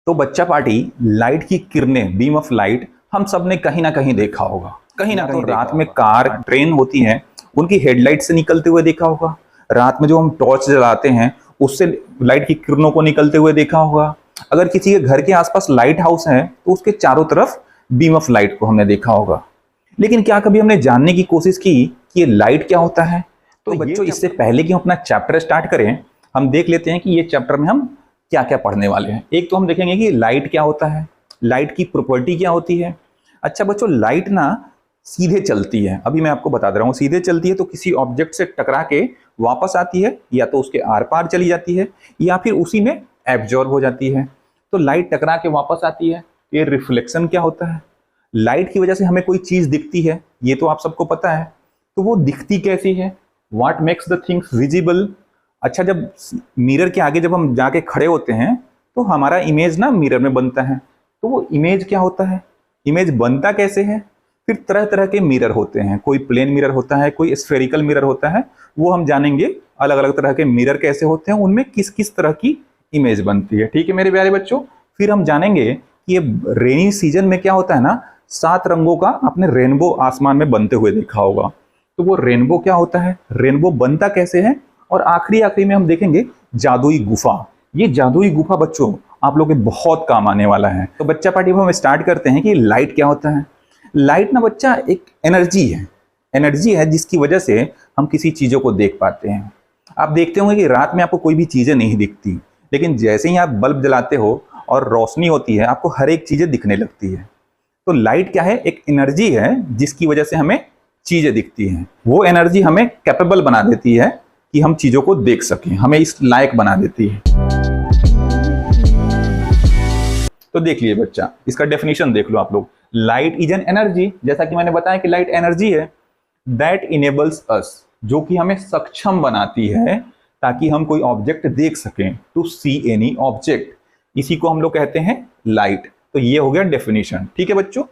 तो बच्चा party, light की किरणें, बीम ऑफ लाइट हम सब ने कहीं ना कहीं देखा होगा। कहीं ना कहीं रात में कार, ट्रेन होती हैं, उनकी हेडलाइट से निकलते हुए देखा होगा। रात में जो हम टॉर्च जलाते हैं उससे लाइट की किरणों को निकलते हुए देखा होगा। अगर किसी के घर के आसपास लाइट हाउस है तो उसके चारों तरफ बीम ऑफ लाइट को हमने देखा होगा। लेकिन क्या कभी हमने जानने की कोशिश की कि ये लाइट क्या होता है? तो बच्चों, इससे पहले कि हम अपना चैप्टर स्टार्ट करें, हम देख लेते हैं कि ये चैप्टर में हम क्या क्या पढ़ने वाले हैं। एक तो हम देखेंगे कि लाइट क्या होता है, लाइट की प्रॉपर्टी क्या होती है। अच्छा बच्चों, लाइट ना सीधे चलती है, अभी मैं आपको बता दे रहा हूँ। सीधे चलती है तो किसी ऑब्जेक्ट से टकरा के वापस आती है, या तो उसके आर पार चली जाती है या फिर उसी में एब्जॉर्ब हो जाती है। तो लाइट टकरा के वापस आती है। ये रिफ्लेक्शन क्या होता है? लाइट की वजह से हमें कोई चीज दिखती है, ये तो आप सबको पता है। तो वो दिखती कैसी है? What makes the things visible. अच्छा, जब मिरर के आगे जब हम जाके खड़े होते हैं तो हमारा इमेज ना मिरर में बनता है। तो वो इमेज क्या होता है? इमेज बनता कैसे है? फिर तरह तरह के मिरर होते हैं, कोई प्लेन मिरर होता है, कोई स्फेरिकल मिरर होता है। वो हम जानेंगे अलग अलग तरह के मिरर कैसे होते हैं, उनमें किस किस तरह की इमेज बनती है। ठीक है मेरे प्यारे बच्चों। फिर हम जानेंगे कि ये रेनी सीजन में क्या होता है ना, 7 रंगों का आपने रेनबो आसमान में बनते हुए देखा होगा। तो वो रेनबो क्या होता है, रेनबो बनता कैसे है, और आखिरी में हम देखेंगे जादुई गुफा। ये जादुई गुफा बच्चों आप लोगों के बहुत काम आने वाला है। तो बच्चा पार्टी में हम स्टार्ट करते हैं कि लाइट क्या होता है। लाइट ना बच्चा एक एनर्जी है जिसकी वजह से हम किसी चीजों को देख पाते हैं। आप देखते होंगे कि रात में आपको कोई भी चीजें नहीं दिखती, लेकिन जैसे ही आप बल्ब जलाते हो और रोशनी होती है, आपको हर एक चीजें दिखने लगती है। तो लाइट क्या है? एक एनर्जी है जिसकी वजह से हमें चीजें दिखती हैं। वो एनर्जी हमें कैपेबल बना देती है कि हम चीजों को देख सकें, हमें इस लायक बना देती है। तो देख लिए बच्चा, इसका डेफिनेशन देख लो आप लोग। लाइट इज एन एनर्जी, जैसा कि मैंने बताया कि लाइट एनर्जी है, दैट इनेबल्स अस, जो कि हमें सक्षम बनाती है ताकि हम कोई ऑब्जेक्ट देख सकें, टू सी एनी ऑब्जेक्ट। इसी को हम लोग कहते हैं लाइट। तो ये हो गया डेफिनेशन। ठीक है बच्चों,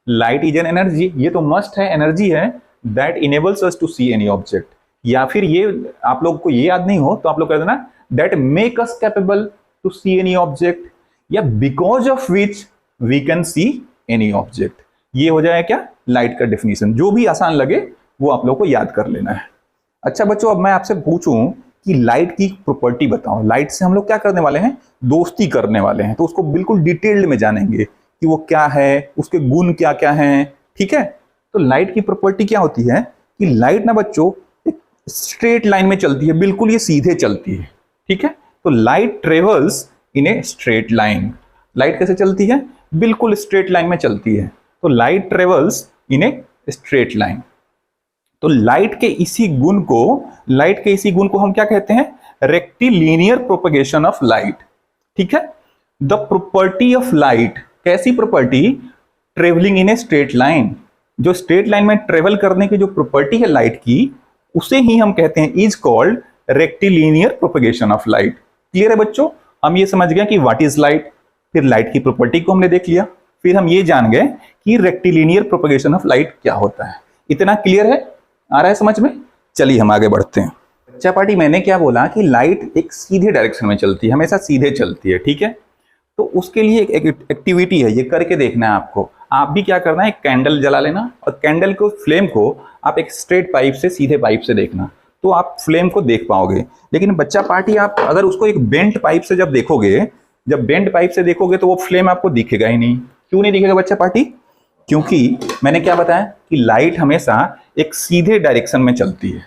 लाइट इज एन एनर्जी, ये तो मस्ट है, एनर्जी है, that enables us to see any object. या फिर ये आप लोग को ये याद नहीं हो तो आप लोग कह देना that make us capable to see any object, या because of which we can see any object. ये हो जाए क्या, लाइट का डेफिनेशन। जो भी आसान लगे वो आप लोग को याद कर लेना है। अच्छा बच्चों, अब मैं आपसे पूछूं कि लाइट की प्रॉपर्टी बताओ। लाइट से हम लोग क्या करने वाले हैं? दोस्ती करने वाले हैं। तो उसको बिल्कुल डिटेल्ड में जानेंगे कि वो क्या है, उसके गुण क्या क्या हैं। ठीक है, तो लाइट की प्रॉपर्टी क्या होती है कि लाइट ना बच्चों एक स्ट्रेट लाइन में चलती है, बिल्कुल ये सीधे चलती है। ठीक है, तो light travels in a straight line. Light कैसे चलती है? बिल्कुल स्ट्रेट लाइन में चलती है। तो light travels in a straight line. तो लाइट के इसी गुण को हम क्या कहते हैं? Rectilinear propagation of light. ठीक है, द प्रॉपर्टी ऑफ लाइट, कैसी property? Travelling in a straight line. जो स्ट्रेट लाइन में ट्रेवल करने की जो प्रॉपर्टी है लाइट की, उसे ही हम कहते हैं is called rectilinear propagation of light. Clear है बच्चों? हम ये समझ गए कि व्हाट इज लाइट, फिर लाइट की प्रॉपर्टी को हमने देख लिया, फिर हम ये जान गए कि रेक्टिलिनियर प्रोपगेशन ऑफ लाइट क्या होता है। इतना क्लियर है? आ रहा है समझ में? चलिए हम आगे बढ़ते हैं। बच्चा पार्टी, मैंने क्या बोला कि लाइट एक सीधे डायरेक्शन में चलती है, हमेशा सीधे चलती है। ठीक है, तो उसके लिए एक एक्टिविटी है, ये करके देखना है आपको। आप भी क्या करना है, एक कैंडल जला लेना, और कैंडल को, फ्लेम को आप एक स्ट्रेट पाइप से, सीधे पाइप से देखना, तो आप फ्लेम को देख पाओगे। लेकिन बच्चा पार्टी, आप अगर उसको एक बेंट पाइप से जब देखोगे, तो वो फ्लेम आपको दिखेगा ही नहीं। क्यों नहीं दिखेगा बच्चा पार्टी? क्योंकि मैंने क्या बताया कि लाइट हमेशा एक सीधे डायरेक्शन में चलती है।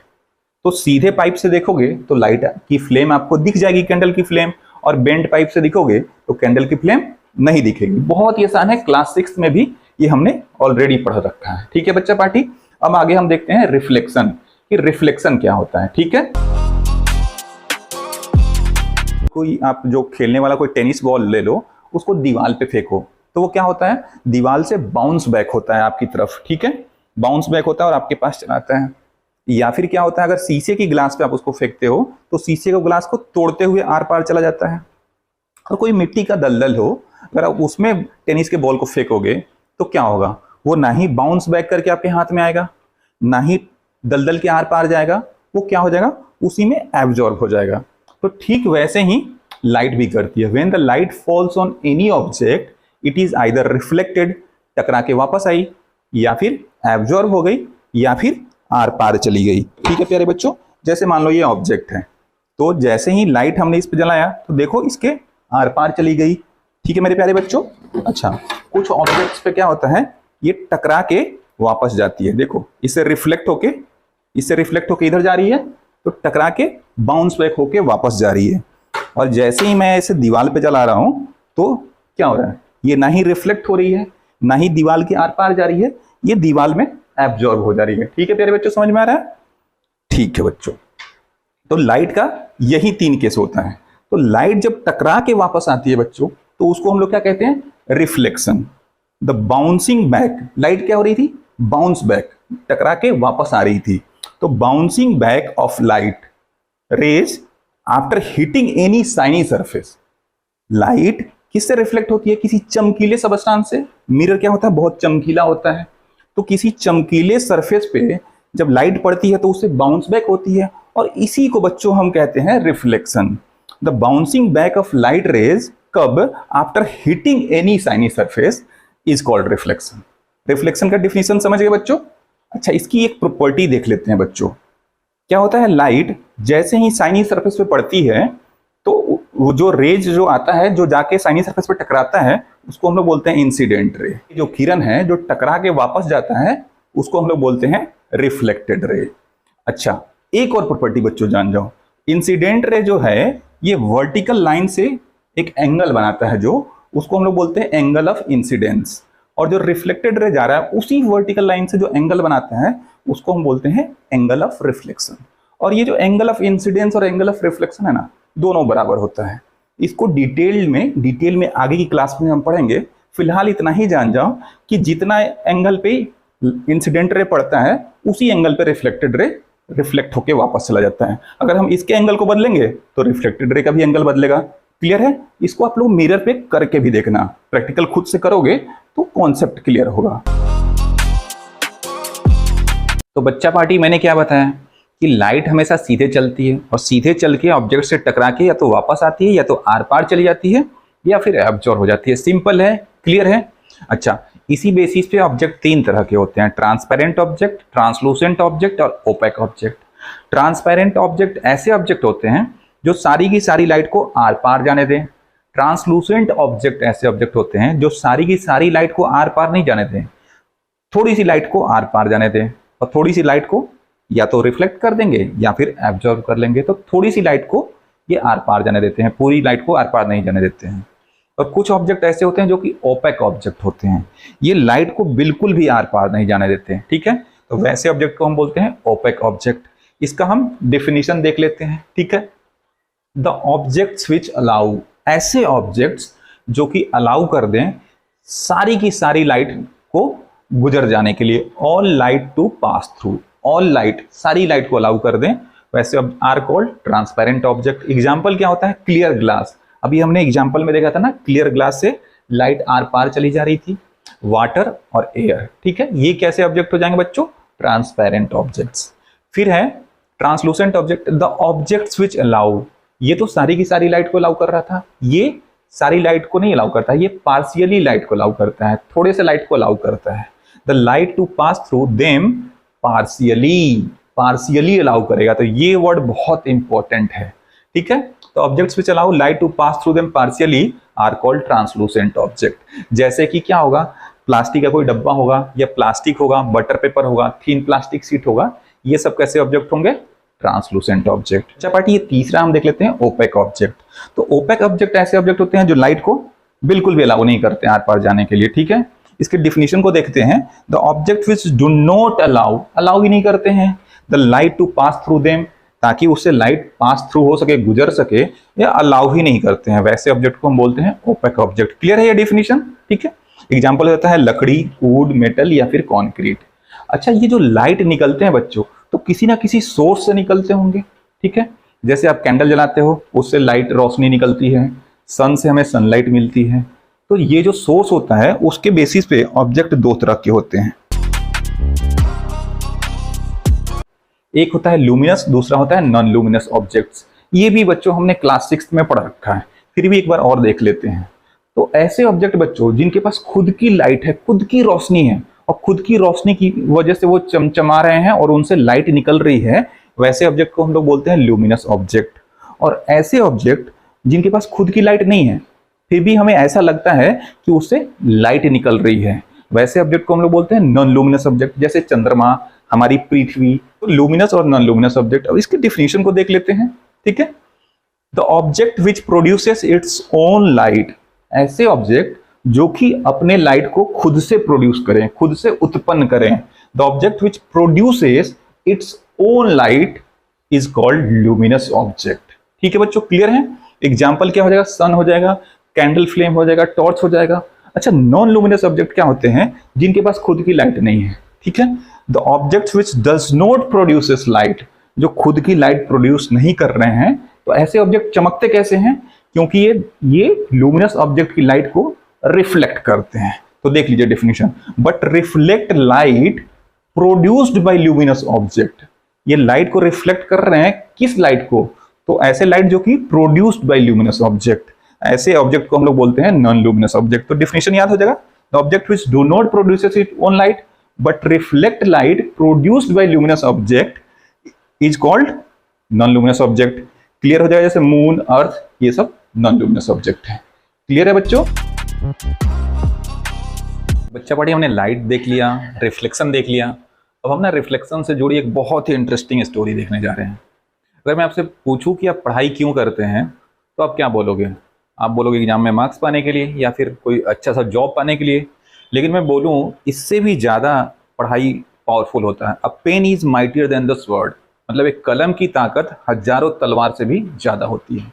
तो सीधे पाइप से देखोगे तो लाइट की फ्लेम आपको दिख जाएगी, कैंडल की फ्लेम, और बेंट पाइप से देखोगे तो कैंडल की फ्लेम नहीं दिखेगी। बहुत ही आसान है, क्लास 6 में भी ये हमने ऑलरेडी पढ़ रखा है। ठीक है बच्चा पार्टी, अब आगे हम देखते हैं रिफ्लेक्शन, कि रिफ्लेक्शन क्या होता है। ठीक है, कोई आप जो खेलने वाला कोई टेनिस बॉल ले लो, उसको दीवार पे फेंको, तो वो क्या होता है? दीवार से बाउंस बैक होता है आपकी तरफ। ठीक है, बाउंस बैक होता है और आपके पास चला आता है। या फिर क्या होता है, अगर शीशे की ग्लास पे आप उसको फेंकते हो तो शीशे को, ग्लास को तोड़ते हुए आर पार चला जाता है। और कोई मिट्टी का दलदल हो, अगर आप उसमें टेनिस के बॉल को फेंकोगे तो क्या होगा? वो ना ही बाउंस बैक करके आपके हाथ में आएगा, ना ही दलदल के आर पार जाएगा, वो क्या हो जाएगा? उसी में एब्जॉर्ब हो जाएगा। तो ठीक वैसे ही लाइट भी करती है। When the light falls on any object it is either reflected, टकरा के वापस आई, या फिर एब्जॉर्ब हो गई, या फिर आर पार चली गई। ठीक है प्यारे बच्चों, जैसे मान लो ये ऑब्जेक्ट है, तो जैसे ही लाइट हमने इस पे जलाया तो देखो इसके आर पार चली गई। ठीक है मेरे प्यारे बच्चों। अच्छा, कुछ ऑब्जेक्ट्स पे क्या होता है, ये टकरा के वापस जाती है। देखो इससे रिफ्लेक्ट होके इधर जा रही है, तो टकरा के बाउंस बैक होके वापस जा रही है। और जैसे ही मैं इसे दीवार पे जला रहा हूं तो क्या हो रहा है, ये ना ही रिफ्लेक्ट हो रही है, ना ही दीवार के आर पार जा रही है, ये दीवार में एब्जॉर्ब हो जा रही है। ठीक है प्यारे बच्चों, समझ में आ रहा है? ठीक है बच्चों, तो लाइट का यही 3 केस होता है। तो लाइट जब टकरा के वापस आती है बच्चों, तो उसको हम लोग क्या कहते हैं, reflection. The bouncing back, light क्या हो रही थी, बाउंस बैक, टकरा के वापस आ रही थी। तो bouncing back of light rays after hitting any shiny surface. Light किससे रिफ्लेक्ट होती है, किसी चमकीले सबस्टांस से। मिरर क्या होता है, बहुत चमकीला होता है, तो किसी चमकीले सरफेस पे जब लाइट पड़ती है तो उससे बाउंस बैक होती है, और इसी को बच्चों हम कहते हैं reflection. The bouncing back of light rays कब, after hitting any shiny surface is called reflection. Reflection का डिफिनेशन समझ गए बच्चों? अच्छा, इसकी एक प्रॉपर्टी देख लेते हैं बच्चों। क्या होता है, लाइट जैसे ही शाइनी सरफेस पे पड़ती है तो वो जो रेज जो आता है, जो जाके शाइनी सरफेस पे टकराता है, उसको हम लोग बोलते हैं इंसिडेंट रे। जो किरण है जो टकरा के वापस जाता है उसको हम लोग बोलते हैं रिफ्लेक्टेड रे। अच्छा, एक और प्रॉपर्टी बच्चों जान जाओ, इंसिडेंट रे जो है ये वर्टिकल लाइन से एक एंगल बनाता है, जो उसको हम लोग बोलते हैं एंगल ऑफ इंसिडेंस। और जो रिफ्लेक्टेड रे जा रहा है उसी वर्टिकल लाइन से जो एंगल बनाता है उसको हम बोलते हैं एंगल ऑफ रिफ्लेक्शन। और ये जो एंगल ऑफ इंसिडेंस और एंगल ऑफ रिफ्लेक्शन है ना, दोनों बराबर होता है। इसको डिटेल में आगे की क्लास में हम पढ़ेंगे। फिलहाल इतना ही जान जाओ कि जितना एंगल पे इंसिडेंट रे पड़ता है उसी एंगल पे रिफ्लेक्टेड रे रिफ्लेक्ट होके वापस चला जाता है। अगर हम इसके एंगल को बदलेंगे तो रिफ्लेक्टेड रे का भी एंगल बदलेगा। क्लियर है? इसको आप लोग मिरर पे करके भी देखना, प्रैक्टिकल खुद से करोगे तो कॉन्सेप्ट क्लियर होगा। तो बच्चा पार्टी मैंने क्या बताया कि लाइट हमेशा सीधे चलती है, और सीधे चल के ऑब्जेक्ट से टकरा के या तो वापस आती है, या तो आर पार चली जाती है, या फिर एब्जॉर्ब हो जाती है। सिंपल है, क्लियर है? अच्छा, इसी बेसिस पे ऑब्जेक्ट 3 तरह के होते हैं, ट्रांसपेरेंट ऑब्जेक्ट, ट्रांसलूसेंट ऑब्जेक्ट और ओपेक ऑब्जेक्ट। ट्रांसपेरेंट ऑब्जेक्ट ऐसे ऑब्जेक्ट होते हैं जो सारी की सारी लाइट को आर पार जाने दें। ट्रांसलूसेंट ऑब्जेक्ट ऐसे ऑब्जेक्ट होते हैं जो सारी की सारी लाइट को आर पार नहीं जाने दें, थोड़ी सी लाइट को आर पार जाने दें, और थोड़ी सी लाइट को या तो रिफ्लेक्ट कर देंगे या फिर एब्जॉर्ब कर लेंगे। तो थोड़ी सी लाइट को ये आर पार जाने देते हैं, पूरी लाइट को आर पार नहीं जाने देते हैं। और कुछ ऑब्जेक्ट ऐसे होते हैं जो कि ओपेक ऑब्जेक्ट होते हैं, ये लाइट को बिल्कुल भी आर पार नहीं जाने देते हैं। ठीक है, तो वैसे ऑब्जेक्ट को हम बोलते हैं ओपेक ऑब्जेक्ट। इसका हम डेफिनेशन देख लेते हैं। ठीक है, द ऑब्जेक्ट्स विच अलाउ, ऐसे ऑब्जेक्ट्स जो कि अलाउ कर दें सारी की सारी लाइट को गुजर जाने के लिए, all light to pass through, all light, सारी लाइट को अलाउ कर दें, वैसे are called transparent object. Example क्या होता है, क्लियर ग्लास। अभी हमने एग्जाम्पल में देखा था ना, क्लियर ग्लास से लाइट आर पार चली जा रही थी, वाटर और एयर। ठीक है, ये कैसे ऑब्जेक्ट हो जाएंगे बच्चों, ट्रांसपेरेंट ऑब्जेक्ट्स। फिर है translucent object, the objects which allow, ये तो सारी की सारी लाइट को अलाउ कर रहा था, ये सारी लाइट को नहीं अलाउ करता, ये पार्शियली लाइट को अलाउ करता है, थोड़े से लाइट को अलाउ करता है। The light to pass through them partially, partially allow करेगा। तो ये वर्ड बहुत इंपॉर्टेंट है। ठीक है, तो objects which allow light to pass through them partially are called translucent object. जैसे कि क्या होगा, प्लास्टिक का कोई डब्बा होगा, या प्लास्टिक होगा, बटर पेपर होगा, थिन प्लास्टिक सीट होगा, ये सब कैसे ऑब्जेक्ट होंगे, ट्रांसलूसेंट ऑब्जेक्ट। अच्छा पार्टी, ये तीसरा हम देख लेते हैं, ओपेक ऑब्जेक्ट। तो ओपेक ऑब्जेक्ट ऐसे ऑब्जेक्ट होते हैं जो लाइट को बिल्कुल भी अलाउ नहीं करते आर पार जाने के लिए। ठीक है, इसके डिफिनेशन को देखते हैं। The object which do not allow, allow ही नहीं करते हैं, the light to pass through them, ताकि उससे लाइट पास थ्रू हो सके, गुजर सके, या अलाउ ही नहीं करते हैं, वैसे ऑब्जेक्ट को हम बोलते हैं ओपेक ऑब्जेक्ट। क्लियर है ये डिफिनेशन? ठीक है, एग्जाम्पल होता है लकड़ी, वुड, मेटल या फिर कॉन्क्रीट। अच्छा, ये जो लाइट निकलते हैं बच्चों, तो किसी ना किसी सोर्स से निकलते होंगे। ठीक है, जैसे आप कैंडल जलाते हो, उससे लाइट रोशनी निकलती है, सन से हमें सनलाइट मिलती है। तो ये जो सोर्स होता है उसके बेसिस पे ऑब्जेक्ट 2 तरह के होते हैं, एक होता है लुमिनस, दूसरा होता है नॉन लुमिनस ऑब्जेक्ट्स। ये भी बच्चों हमने क्लास 6 में पढ़ रखा है। फिर भी एक बार और देख लेते हैं। तो ऐसे ऑब्जेक्ट बच्चों जिनके पास खुद की लाइट है, खुद की रोशनी है, और खुद की रोशनी की वजह से वो चमचमा रहे हैं और उनसे लाइट निकल रही है, वैसे ऑब्जेक्ट को हम लोग बोलते हैं ल्यूमिनस ऑब्जेक्ट। और ऐसे ऑब्जेक्ट जिनके पास खुद की लाइट नहीं है, फिर भी हमें ऐसा लगता है कि उससे लाइट निकल रही है, वैसे ऑब्जेक्ट को हम लोग बोलते हैं नॉन लूमिनस ऑब्जेक्ट। जैसे चंद्रमा, हमारी पृथ्वी, तो लूमिनस और नॉन लूमिनस ऑब्जेक्ट। अब इसके डिफिनेशन को देख लेते हैं, ठीक है। The object which produces its own light, ऐसे ऑब्जेक्ट जो कि अपने लाइट को खुद से प्रोड्यूस करें, खुद से उत्पन्न करें। The object which produces its own light is called luminous object. ठीक है बच्चों, क्लियर है? एग्जाम्पल क्या हो जाएगा? सन हो जाएगा, कैंडल फ्लेम हो जाएगा, टॉर्च हो जाएगा। अच्छा, नॉन लूमिनस ऑब्जेक्ट क्या होते हैं? जिनके पास खुद की लाइट नहीं है, ठीक है। The object which does not produces light, जो खुद की लाइट प्रोड्यूस नहीं कर रहे हैं, तो ऐसे ऑब्जेक्ट चमकते कैसे हैं? क्योंकि ये लूमिनस ऑब्जेक्ट की लाइट को रिफ्लेक्ट करते हैं। तो देख लीजिए definition, but reflect light produced by luminous object. ये लाइट को रिफ्लेक्ट कर रहे हैं, किस लाइट को? तो ऐसे लाइट जो कि प्रोड्यूस्ड बाय लूमिनस ऑब्जेक्ट, ऐसे ऑब्जेक्ट को हम लोग बोलते हैं नॉन लूमिनस ऑब्जेक्ट। तो डेफिनेशन याद हो जाएगा, the object which do not produces its own light but reflect light produced by luminous object is called non luminous object. Clear हो जाएगा? जैसे मून, अर्थ, ये सब नॉन लूमिनस ऑब्जेक्ट है। क्लियर है बच्चों? बच्चा पढ़ी, हमने लाइट देख लिया, रिफ्लेक्शन देख लिया। अब हम ना रिफ्लेक्शन से जुड़ी एक बहुत ही इंटरेस्टिंग स्टोरी देखने जा रहे हैं। अगर मैं आपसे पूछूं कि आप पढ़ाई क्यों करते हैं, तो आप क्या बोलोगे? आप बोलोगे एग्जाम में मार्क्स पाने के लिए, या फिर कोई अच्छा सा जॉब पाने के लिए। लेकिन मैं बोलूं, इससे भी ज़्यादा पढ़ाई पावरफुल होता है। A pen is mightier than the sword, मतलब एक कलम की ताकत हजारों तलवार से भी ज़्यादा होती है।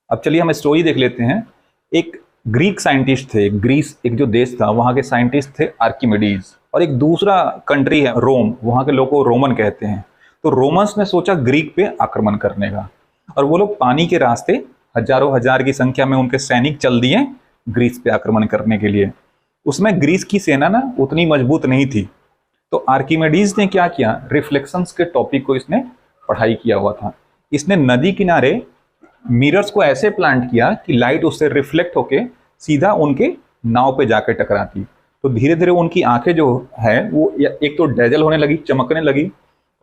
अब चलिए हम स्टोरी देख लेते हैं। एक ग्रीक साइंटिस्ट थे, ग्रीस एक जो देश था, वहाँ के साइंटिस्ट थे आर्किमिडीज, और एक दूसरा कंट्री है रोम, वहाँ के लोग को रोमन कहते हैं। तो रोमन्स ने सोचा ग्रीक पे आक्रमण करने का, और वो लोग पानी के रास्ते हजारों हजार की संख्या में उनके सैनिक चल दिए ग्रीस पे आक्रमण करने के लिए। उसमें ग्रीस की सेना ना उतनी मजबूत नहीं थी। तो आर्किमिडीज ने क्या किया, रिफ्लेक्शंस के टॉपिक को इसने पढ़ाई किया हुआ था। इसने नदी किनारे मिरर्स को ऐसे प्लांट किया कि लाइट उससे रिफ्लेक्ट होके सीधा उनके नाव पे जाकर टकराती। तो धीरे धीरे उनकी आंखें जो है वो एक तो डेजल होने लगी, चमकने लगी,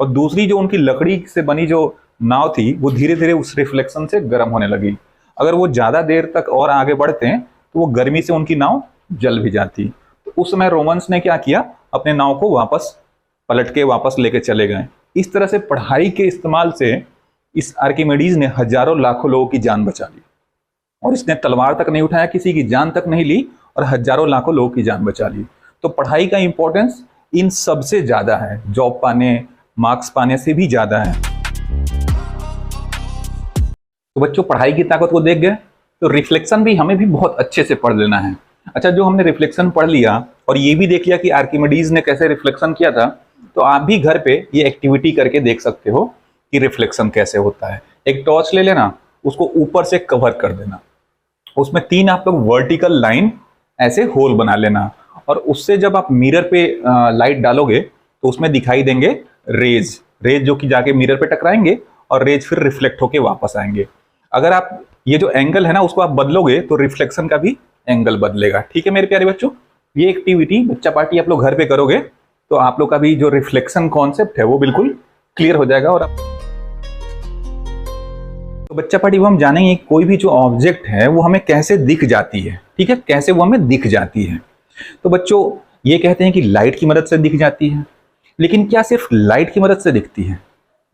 और दूसरी जो उनकी लकड़ी से बनी जो नाव थी वो धीरे धीरे उस रिफ्लेक्शन से गर्म होने लगी। अगर वो ज़्यादा देर तक और आगे बढ़ते हैं तो वो गर्मी से उनकी नाव जल भी जाती। तो उस समय रोमन्स ने क्या किया, अपने नाव को वापस पलट के वापस लेके चले गए। इस तरह से पढ़ाई के इस्तेमाल से इस आर्किमिडीज ने हजारों लाखों लोगों की जान बचा ली, और इसने तलवार तक नहीं उठाया, किसी की जान तक नहीं ली, और हजारों लाखों लोगों की जान बचा ली। तो पढ़ाई का इंपॉर्टेंस इन सबसे ज्यादा है, जॉब पाने, मार्क्स पाने से भी ज्यादा है। तो बच्चों, पढ़ाई की ताकत को देख गए, तो रिफ्लेक्शन भी हमें भी बहुत अच्छे से पढ़ लेना है। अच्छा, जो हमने रिफ्लेक्शन पढ़ लिया और ये भी देख लिया कि आर्किमिडीज ने कैसे रिफ्लेक्शन किया था, तो आप भी घर पे ये एक्टिविटी करके देख सकते हो कि रिफ्लेक्शन कैसे होता है। एक टॉर्च ले लेना, उसको ऊपर से कवर कर देना, उसमें 3 आप लोग वर्टिकल लाइन ऐसे होल बना लेना, और उससे जब आप मिरर पे लाइट डालोगे तो उसमें दिखाई देंगे रेज जो कि जाके मिरर पे टकराएंगे, और रेज फिर रिफ्लेक्ट होके वापस आएंगे। अगर आप ये जो एंगल है ना उसको आप बदलोगे तो रिफ्लेक्शन का भी एंगल बदलेगा। ठीक है मेरे प्यारे बच्चों, ये एक्टिविटी बच्चा पार्टी आप लोग घर पे करोगे तो आप लोग का भी जो रिफ्लेक्शन कॉन्सेप्ट है वो बिल्कुल क्लियर हो जाएगा। और तो बच्चा पार्टी वो हम जानेंगे कोई भी जो ऑब्जेक्ट है वो हमें कैसे दिख जाती है। ठीक है, कैसे वो हमें दिख जाती है। तो बच्चों ये कहते हैं कि लाइट की मदद से दिख जाती है, लेकिन क्या सिर्फ लाइट की मदद से दिखती है?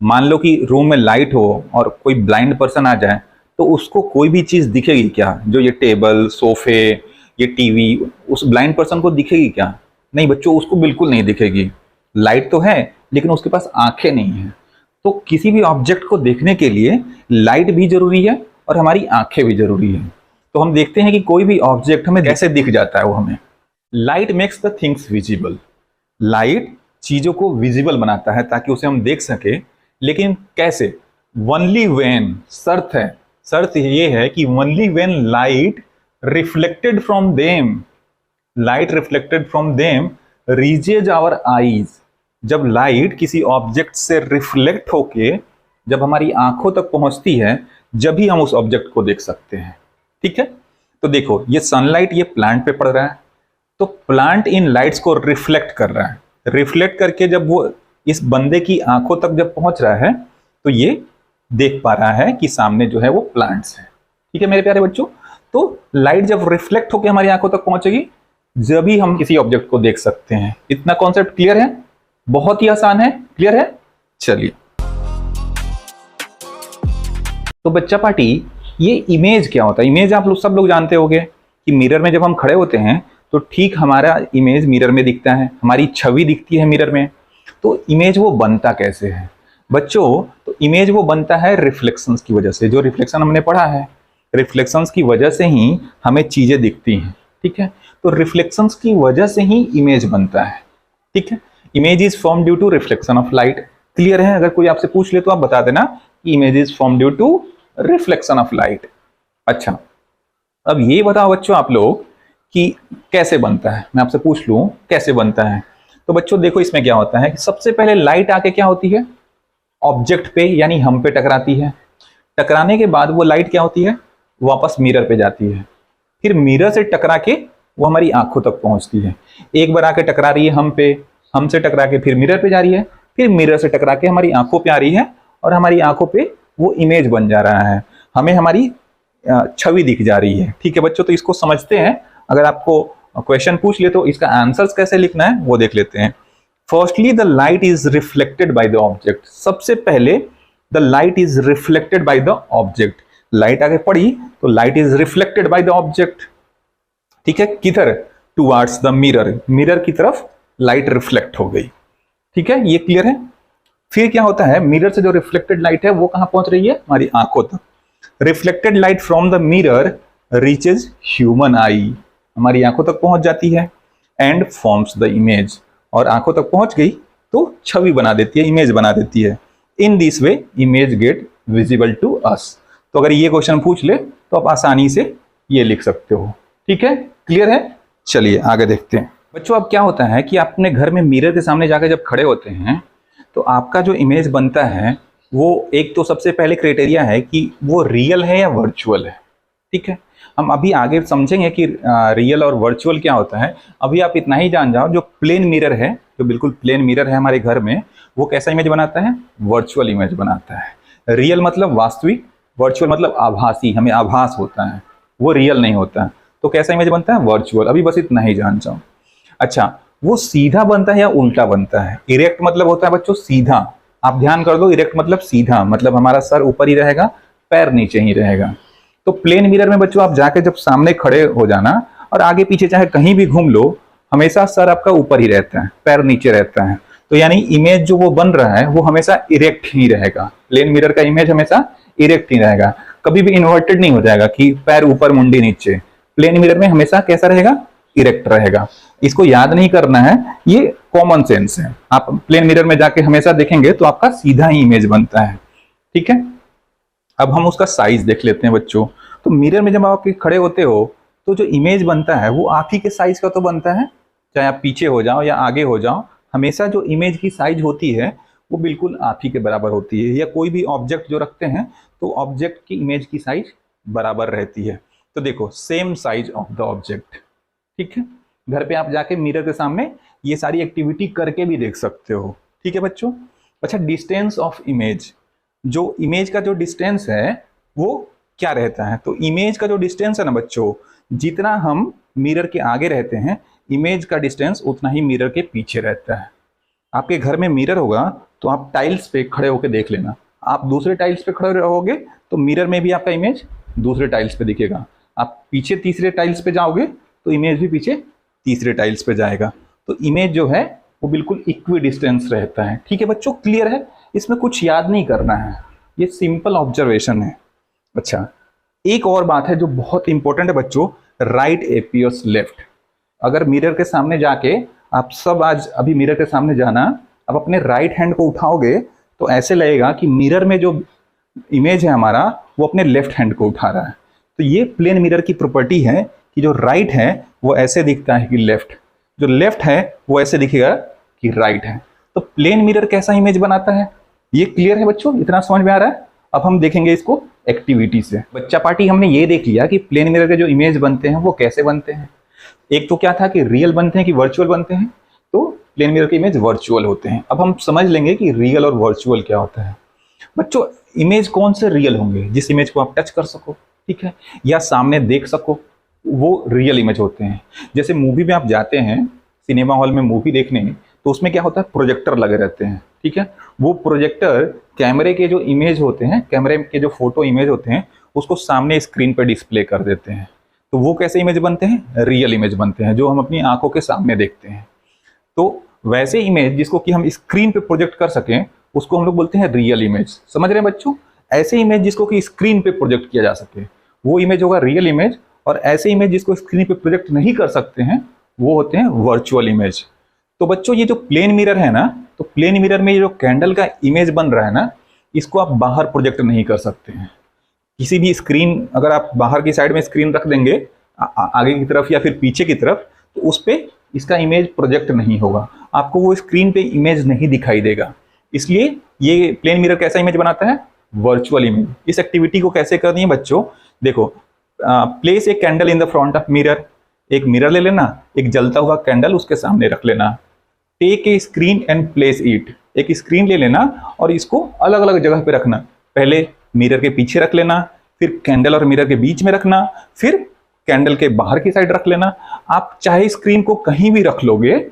मान लो कि रूम में लाइट हो और कोई ब्लाइंड पर्सन आ जाए तो उसको कोई भी चीज दिखेगी क्या? जो ये टेबल, सोफे, ये टीवी, उस ब्लाइंड पर्सन को दिखेगी क्या? नहीं बच्चों, उसको बिल्कुल नहीं दिखेगी। लाइट तो है लेकिन उसके पास आंखें नहीं है। तो किसी भी ऑब्जेक्ट को देखने के लिए लाइट भी जरूरी है और हमारी आंखें भी जरूरी है। तो हम देखते हैं कि कोई भी ऑब्जेक्ट हमें कैसे दिख जाता है। वो हमें light makes the things visible, light चीजों को विजिबल बनाता है ताकि उसे हम देख सके। लेकिन कैसे? ओनली व्हेन, शर्त ये है कि only when light reflected from them reaches our eyes, जब लाइट किसी ऑब्जेक्ट से रिफ्लेक्ट होके जब हमारी आंखों तक पहुंचती है, जब ही हम उस ऑब्जेक्ट को देख सकते हैं। ठीक है। तो देखो ये सनलाइट ये प्लांट पे पड़ रहा है, तो प्लांट इन लाइट्स को रिफ्लेक्ट कर रहा है, रिफ्लेक्ट करके जब वो इस बंदे की आंखों तक जब पहुंच रहा है तो ये देख पा रहा है कि सामने जो है वो प्लांट्स है। ठीक है मेरे प्यारे बच्चों, तो लाइट जब रिफ्लेक्ट होकर हमारी आंखों तक पहुंचेगी जब ही हम किसी ऑब्जेक्ट को देख सकते हैं। इतना कॉन्सेप्ट क्लियर है? बहुत ही आसान है, क्लियर है? चलिए, तो बच्चा पार्टी ये इमेज क्या होता है? इमेज आप लोग सब लोग जानते होंगे कि मिरर में जब हम खड़े होते हैं तो ठीक हमारा इमेज मिरर में दिखता है, हमारी छवि दिखती है मिरर में। तो इमेज वो बनता कैसे है बच्चों? तो इमेज वो बनता है रिफ्लेक्शंस की वजह से। जो रिफ्लेक्शन हमने पढ़ा है, रिफ्लेक्शंस की वजह से ही हमें चीजें दिखती हैं। ठीक है, तो रिफ्लेक्शंस की वजह से ही इमेज बनता है। ठीक है, image is form due to reflection of light. Clear है? अगर कोई आपसे पूछ ले तो आप बता देना कि image is form due to reflection of light. अच्छा, अब ये बताओ बच्चों आप लोग कि कैसे बनता है। मैं आपसे पूछ लूं कैसे बनता है, तो बच्चों देखो इसमें क्या होता है कि सबसे पहले लाइट आके क्या होती है, ऑब्जेक्ट पे यानी हम पे टकराती है। टकराने के बाद वो लाइट क्या होती है, वापस मिरर पे जाती है। फिर मिरर से टकरा के वो हमारी आंखों तक पहुंचती है। एक बार आके टकरा रही है हम पे, हमसे टकरा के फिर मिरर पे जा रही है, फिर मिरर से टकरा के हमारी आंखों पे आ रही है और हमारी आंखों पे वो इमेज बन जा रहा है, हमें हमारी छवि दिख जा रही है। ठीक है बच्चों, तो इसको समझते हैं। अगर आपको क्वेश्चन पूछ ले तो इसका आंसर्स कैसे लिखना है वो देख लेते हैं। Firstly the light is reflected by the object. सबसे पहले the light is reflected by the object. Light आगे पड़ी तो light is reflected by the object. ठीक है, किधर? Towards the mirror. मिरर की तरफ लाइट रिफ्लेक्ट हो गई। ठीक है, ये क्लियर है? फिर क्या होता है, मिरर से जो रिफ्लेक्टेड लाइट है वो कहां पहुंच रही है, हमारी आंखों तक। Reflected light from the mirror reaches human आई। हमारी आंखों तक पहुंच जाती है एंड फॉर्म्स द इमेज। और आंखों तक पहुंच गई तो छवि बना देती है, इमेज बना देती है। In this way image get visible to us. तो अगर ये क्वेश्चन पूछ ले तो आप आसानी से ये लिख सकते हो। ठीक है, क्लियर है? चलिए आगे देखते हैं बच्चों। अब क्या होता है कि आप अपने घर में मिरर के सामने जाकर जब खड़े होते हैं तो आपका जो इमेज बनता है वो एक तो सबसे पहले क्राइटेरिया है कि वो रियल है या वर्चुअल है। ठीक है, हम अभी आगे समझेंगे कि रियल और वर्चुअल क्या होता है। अभी आप इतना ही जान जाओ, जो प्लेन मिरर है, जो बिल्कुल प्लेन मिरर है हमारे घर में, वो कैसा इमेज बनाता है, वर्चुअल इमेज बनाता है। रियल मतलब वास्तविक, वर्चुअल मतलब आभासी, हमें आभास होता है, वो रियल नहीं होता। तो कैसा इमेज बनता है, वर्चुअल। अभी बस इतना ही जान जाओ। अच्छा, वो सीधा बनता है या उल्टा बनता है? इरेक्ट मतलब होता है बच्चों सीधा। आप ध्यान कर दो, इरेक्ट मतलब सीधा, मतलब हमारा सर ऊपर ही रहेगा, पैर नीचे ही रहेगा। तो प्लेन मिरर में बच्चों आप जाके जब सामने खड़े हो जाना और आगे पीछे चाहे कहीं भी घूम लो, हमेशा सर आपका ऊपर ही रहता है, पैर नीचे रहता है। तो यानी इमेज जो वो बन रहा है वो हमेशा इरेक्ट ही रहेगा। प्लेन मिरर का इमेज हमेशा इरेक्ट ही रहेगा, कभी भी इन्वर्टेड नहीं हो जाएगा कि पैर ऊपर मुंडी नीचे। प्लेन मिरर में हमेशा कैसा रहेगा, इरेक्ट रहेगा। इसको याद नहीं करना है, ये कॉमन सेंस है। आप प्लेन मिरर में जाके हमेशा देखेंगे तो आपका सीधा ही इमेज बनता है। ठीक है, अब हम उसका साइज देख लेते हैं बच्चों। तो मिरर में जब आप खड़े होते हो तो जो इमेज बनता है वो आप ही के साइज का तो बनता है, चाहे आप पीछे हो जाओ या आगे हो जाओ, हमेशा जो इमेज की साइज होती है वो बिल्कुल आप ही के बराबर होती है। या कोई भी ऑब्जेक्ट जो रखते हैं तो ऑब्जेक्ट की इमेज की साइज बराबर रहती है। तो देखो, same size of the object. ठीक है, घर पे आप जाके मिरर के सामने ये सारी एक्टिविटी करके भी देख सकते हो। ठीक है बच्चों। अच्छा, डिस्टेंस ऑफ इमेज, जो इमेज का जो डिस्टेंस है वो क्या रहता है? तो इमेज का जो डिस्टेंस है ना बच्चों, जितना हम मिरर के आगे रहते हैं, इमेज का डिस्टेंस उतना ही मिरर के पीछे रहता है। आपके घर में मिरर होगा तो आप टाइल्स पे खड़े होकर देख लेना, आप दूसरे टाइल्स पे खड़े रहोगे तो मिरर में भी आपका इमेज दूसरे टाइल्स पे दिखेगा। आप पीछे तीसरे टाइल्स पे जाओगे तो इमेज भी पीछे तीसरे टाइल्स पे जाएगा। तो इमेज जो है वो बिल्कुल इक्वी डिस्टेंस रहता है। ठीक है बच्चों, क्लियर है? इसमें कुछ याद नहीं करना है, ये सिंपल ऑब्जर्वेशन है। अच्छा, एक और बात है जो बहुत इंपॉर्टेंट है बच्चों, राइट एपियर्स लेफ्ट। अगर मिरर के सामने जाके आप सब आज अभी मिरर के सामने जाना, अब अपने राइट हैंड को उठाओगे तो ऐसे लगेगा कि मिरर में जो इमेज है हमारा वो अपने लेफ्ट हैंड को उठा रहा है। तो ये प्लेन मिरर की प्रॉपर्टी है कि जो राइट है वो ऐसे दिखता है कि लेफ्ट, जो लेफ्ट है वो ऐसे दिखेगा कि राइट है। तो प्लेन मिरर कैसा इमेज बनाता है, ये क्लियर है बच्चों? इतना समझ में आ रहा है? अब हम देखेंगे इसको एक्टिविटी से। बच्चा पार्टी हमने ये देख लिया कि प्लेन मिरर के जो इमेज बनते हैं वो कैसे बनते हैं। एक तो क्या था कि रियल बनते हैं कि वर्चुअल बनते हैं, तो प्लेन मिरर के इमेज वर्चुअल होते हैं। अब हम समझ लेंगे कि रियल और वर्चुअल क्या होता है। बच्चों, इमेज कौन से रियल होंगे? जिस इमेज को आप टच कर सको, ठीक है, या सामने देख सको, वो रियल इमेज होते हैं। जैसे मूवी में आप जाते हैं सिनेमा हॉल में मूवी देखने, तो उसमें क्या होता है, प्रोजेक्टर लगे रहते हैं, ठीक है। वो प्रोजेक्टर कैमरे के जो इमेज होते हैं, कैमरे के जो फोटो इमेज होते हैं, उसको सामने स्क्रीन पर डिस्प्ले कर देते हैं। तो वो कैसे इमेज बनते हैं? रियल इमेज बनते हैं, जो हम अपनी आंखों के सामने देखते हैं। तो वैसे इमेज जिसको कि हम स्क्रीन पे प्रोजेक्ट कर सकें, उसको हम लोग बोलते हैं रियल इमेज। समझ रहे हैं बच्चों? ऐसे इमेज जिसको कि स्क्रीन पे प्रोजेक्ट किया जा सके, वो इमेज होगा रियल इमेज। और ऐसे इमेज जिसको स्क्रीन पे प्रोजेक्ट नहीं कर सकते हैं, वो होते हैं वर्चुअल इमेज। तो बच्चों, ये जो प्लेन मिरर है ना, तो प्लेन मिरर में ये जो कैंडल का इमेज बन रहा है ना, इसको आप बाहर प्रोजेक्ट नहीं कर सकते हैं। किसी भी स्क्रीन, अगर आप बाहर की साइड में स्क्रीन रख देंगे आगे की तरफ या फिर पीछे की तरफ, तो उस पर इसका इमेज प्रोजेक्ट नहीं होगा, आपको वो स्क्रीन पे इमेज नहीं दिखाई देगा। इसलिए ये प्लेन मिरर कैसा इमेज बनाता है? Virtual image. इस एक्टिविटी को कैसे करनी है बच्चों? देखो, place a candle in the front of mirror. एक मिरर ले लेना, एक जलता हुआ कैंडल उसके सामने रख लेना। Take a screen and place it. एक स्क्रीन ले लेना और इसको अलग अलग जगह पे रखना। पहले मिरर के पीछे रख लेना, फिर कैंडल और मिरर के बीच में रखना, फिर कैंडल के बाहर की साइड रख लेना। आप चाहे स्क्रीन को कहीं भी रख लोगे,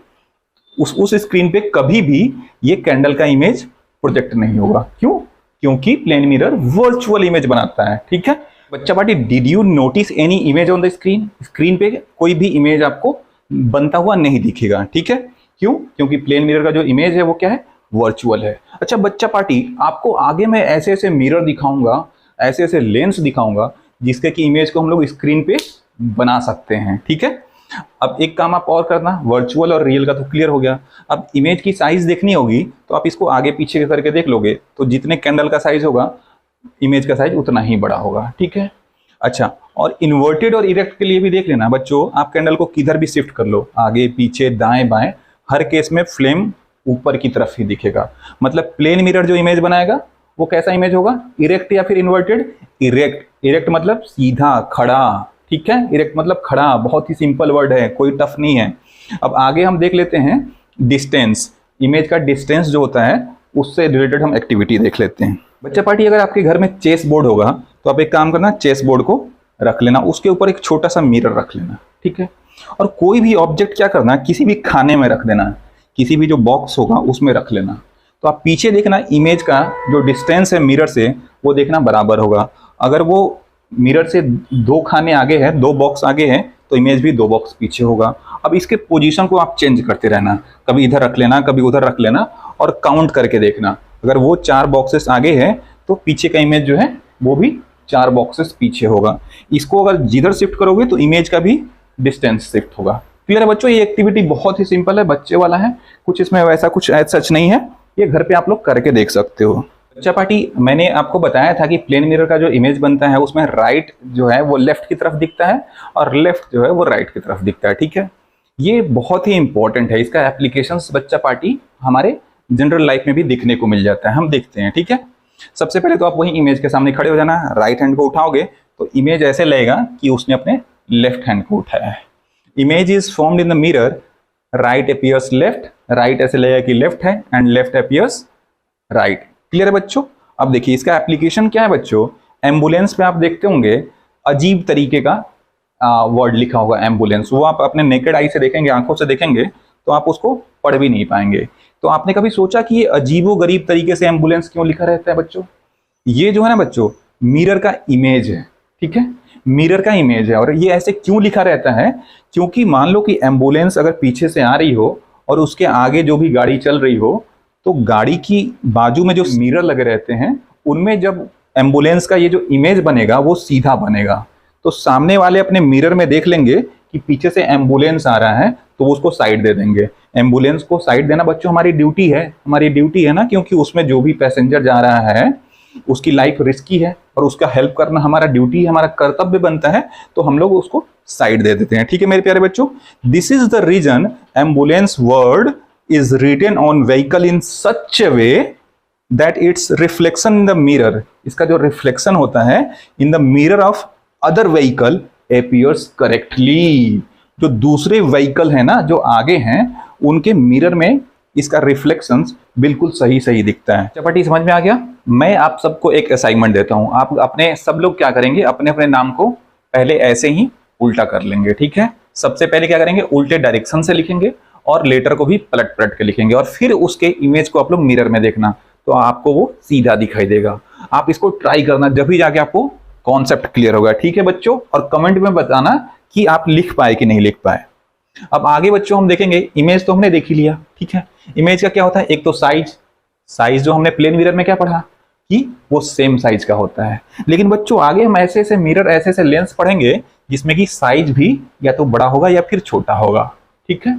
उस स्क्रीन पे कभी भी ये कैंडल का इमेज प्रोजेक्ट नहीं होगा। क्यों? क्योंकि प्लेन मिरर वर्चुअल इमेज बनाता है, ठीक है। बच्चा party, did you notice any image on the screen? Screen पे कोई भी इमेज आपको बनता हुआ नहीं दिखेगा, ठीक है। क्यों? क्योंकि प्लेन मिरर का जो इमेज है वो क्या है? वर्चुअल है। अच्छा बच्चा पार्टी, आपको आगे मैं ऐसे ऐसे मिरर दिखाऊंगा, ऐसे ऐसे लेंस दिखाऊंगा, जिसके की इमेज को हम लोग स्क्रीन पे बना सकते हैं, ठीक है। अब एक काम आप और करना, वर्चुअल और रियल का तो क्लियर हो गया। अब इमेज की साइज देखनी होगी, तो आप इसको आगे पीछे करके देख लोगे, तो जितने कैंडल का साइज होगा, इमेज का साइज उतना ही बड़ा होगा, ठीक है। अच्छा, और इन्वर्टेड और इरेक्ट के लिए भी देख लेना बच्चों। आप कैंडल को किधर भी शिफ्ट कर लो, आगे पीछे दाएं बाएं, हर केस में फ्लेम ऊपर की तरफ ही दिखेगा। मतलब प्लेन मिरर जो इमेज बनाएगा वो कैसा इमेज होगा? इरेक्ट या फिर इन्वर्टेड? इरेक्ट। इरेक्ट मतलब सीधा, खड़ा, ठीक है। इरेक्ट मतलब खड़ा, बहुत ही सिंपल वर्ड है, कोई टफ नहीं है। अब आगे हम देख लेते हैं डिस्टेंस। इमेज का डिस्टेंस जो होता है, उससे रिलेटेड हम एक्टिविटी देख लेते हैं। बच्चा पार्टी, अगर आपके घर में चेस बोर्ड होगा, तो आप एक काम करना, चेस बोर्ड को रख लेना, उसके ऊपर एक छोटा सा मिरर रख लेना, ठीक है। और कोई भी ऑब्जेक्ट क्या करना, किसी भी खाने में रख देना, किसी भी जो बॉक्स होगा उसमें रख लेना। तो आप पीछे देखना, इमेज का जो डिस्टेंस है मिरर से, वो देखना बराबर होगा। अगर वो मिरर से 2 खाने आगे है, 2 बॉक्स आगे है, तो इमेज भी 2 बॉक्स पीछे होगा। अब इसके पोजीशन को आप चेंज करते रहना, कभी इधर रख लेना, कभी उधर रख लेना, और काउंट करके देखना। अगर वो 4 बॉक्सेस आगे है, तो पीछे का इमेज जो है वो भी 4 बॉक्सेस पीछे होगा। इसको अगर जिधर शिफ्ट करोगे, तो इमेज का भी डिस्टेंस शिफ्ट होगा। क्लियर है बच्चों? ये एक्टिविटी बहुत ही सिंपल है, बच्चे वाला है, कुछ इसमें वैसा कुछ सच नहीं है। ये घर पे आप लोग करके देख सकते हो। बच्चा पार्टी, मैंने आपको बताया था कि प्लेन मिरर का जो इमेज बनता है, उसमें राइट जो है वो लेफ्ट की तरफ दिखता है, और लेफ्ट जो है वो राइट की तरफ दिखता है, ठीक है। ये बहुत ही इंपॉर्टेंट है, इसका एप्लीकेशंस बच्चा पार्टी हमारे जनरल लाइफ में भी दिखने को मिल जाता है। हम देखते हैं, ठीक है। सबसे पहले तो आप वही इमेज के सामने खड़े हो जाना, राइट हैंड को उठाओगे तो इमेज ऐसे लगेगा कि उसने अपने लेफ्ट हैंड को उठाया है। Image is formed in the mirror, right appears left, right ऐसे लगेगा कि लेफ्ट है, and left appears right. Clear है बच्चों? अब देखिए इसका एप्लीकेशन क्या है बच्चों। एम्बुलेंस पे आप देखते होंगे अजीब तरीके का वर्ड लिखा होगा एम्बुलेंस, वो आप अपने नेकेड आई से देखेंगे, आंखों से देखेंगे, तो आप उसको पढ़ भी नहीं पाएंगे। तो आपने कभी सोचा कि ये अजीबो गरीब तरीके से एम्बुलेंस क्यों लिखा रहता है बच्चों? ये जो है ना बच्चों, मिरर का इमेज है, ठीक है, मिरर का इमेज है। और ये ऐसे क्यों लिखा रहता है? क्योंकि मान लो कि एम्बुलेंस अगर पीछे से आ रही हो और उसके आगे जो भी गाड़ी चल रही हो, तो गाड़ी की बाजू में जो मिरर लगे रहते हैं, उनमें जब एम्बुलेंस का ये जो इमेज बनेगा वो सीधा बनेगा। तो सामने वाले अपने मिरर में देख लेंगे कि पीछे से एम्बुलेंस आ रहा है, तो वो उसको साइड दे देंगे। एम्बुलेंस को साइड देना बच्चों हमारी ड्यूटी है ना, क्योंकि उसमें जो भी पैसेंजर जा रहा है उसकी लाइफ रिस्की है, और उसका हेल्प करना हमारा ड्यूटी है, हमारा कर्तव्य बनता है, तो हम लोग उसको साइड दे देते हैं। ठीक है मेरे प्यारे बच्चों, this is the reason ambulance word is written on vehicle in such a way that its reflection in the mirror, इसका जो रिफ्लेक्शन होता है in the mirror of other vehicle appears correctly, जो दूसरे व्हीकल है ना जो आगे हैं उनके मिरर में इसका रिफ्लेक्शंस बिल्कुल सही सही दिखता है। चपाटी समझ में आ गया? मैं आप सबको एक असाइनमेंट देता हूं, आप अपने सब लोग क्या करेंगे, अपने अपने नाम को पहले ऐसे ही उल्टा कर लेंगे, ठीक है। सबसे पहले क्या करेंगे, उल्टे डायरेक्शन से लिखेंगे और लेटर को भी पलट पलट के लिखेंगे और फिर उसके इमेज को आप लोग मिरर में देखना तो आपको वो सीधा दिखाई देगा। आप इसको ट्राई करना, जब भी जाके आपको कॉन्सेप्ट क्लियर होगा, ठीक है बच्चों। और कमेंट में बताना कि आप लिख पाए कि नहीं लिख पाए। अब आगे बच्चों हम देखेंगे, इमेज तो हमने देख ही लिया, ठीक है। इमेज का क्या होता है, एक तो साइज जो हमने प्लेन मिरर में क्या पढ़ा कि वो सेम साइज का होता है, लेकिन बच्चों आगे हम ऐसे ऐसे मिरर ऐसे ऐसे लेंस पढ़ेंगे जिसमें कि साइज भी या तो बड़ा होगा या फिर छोटा होगा, ठीक है।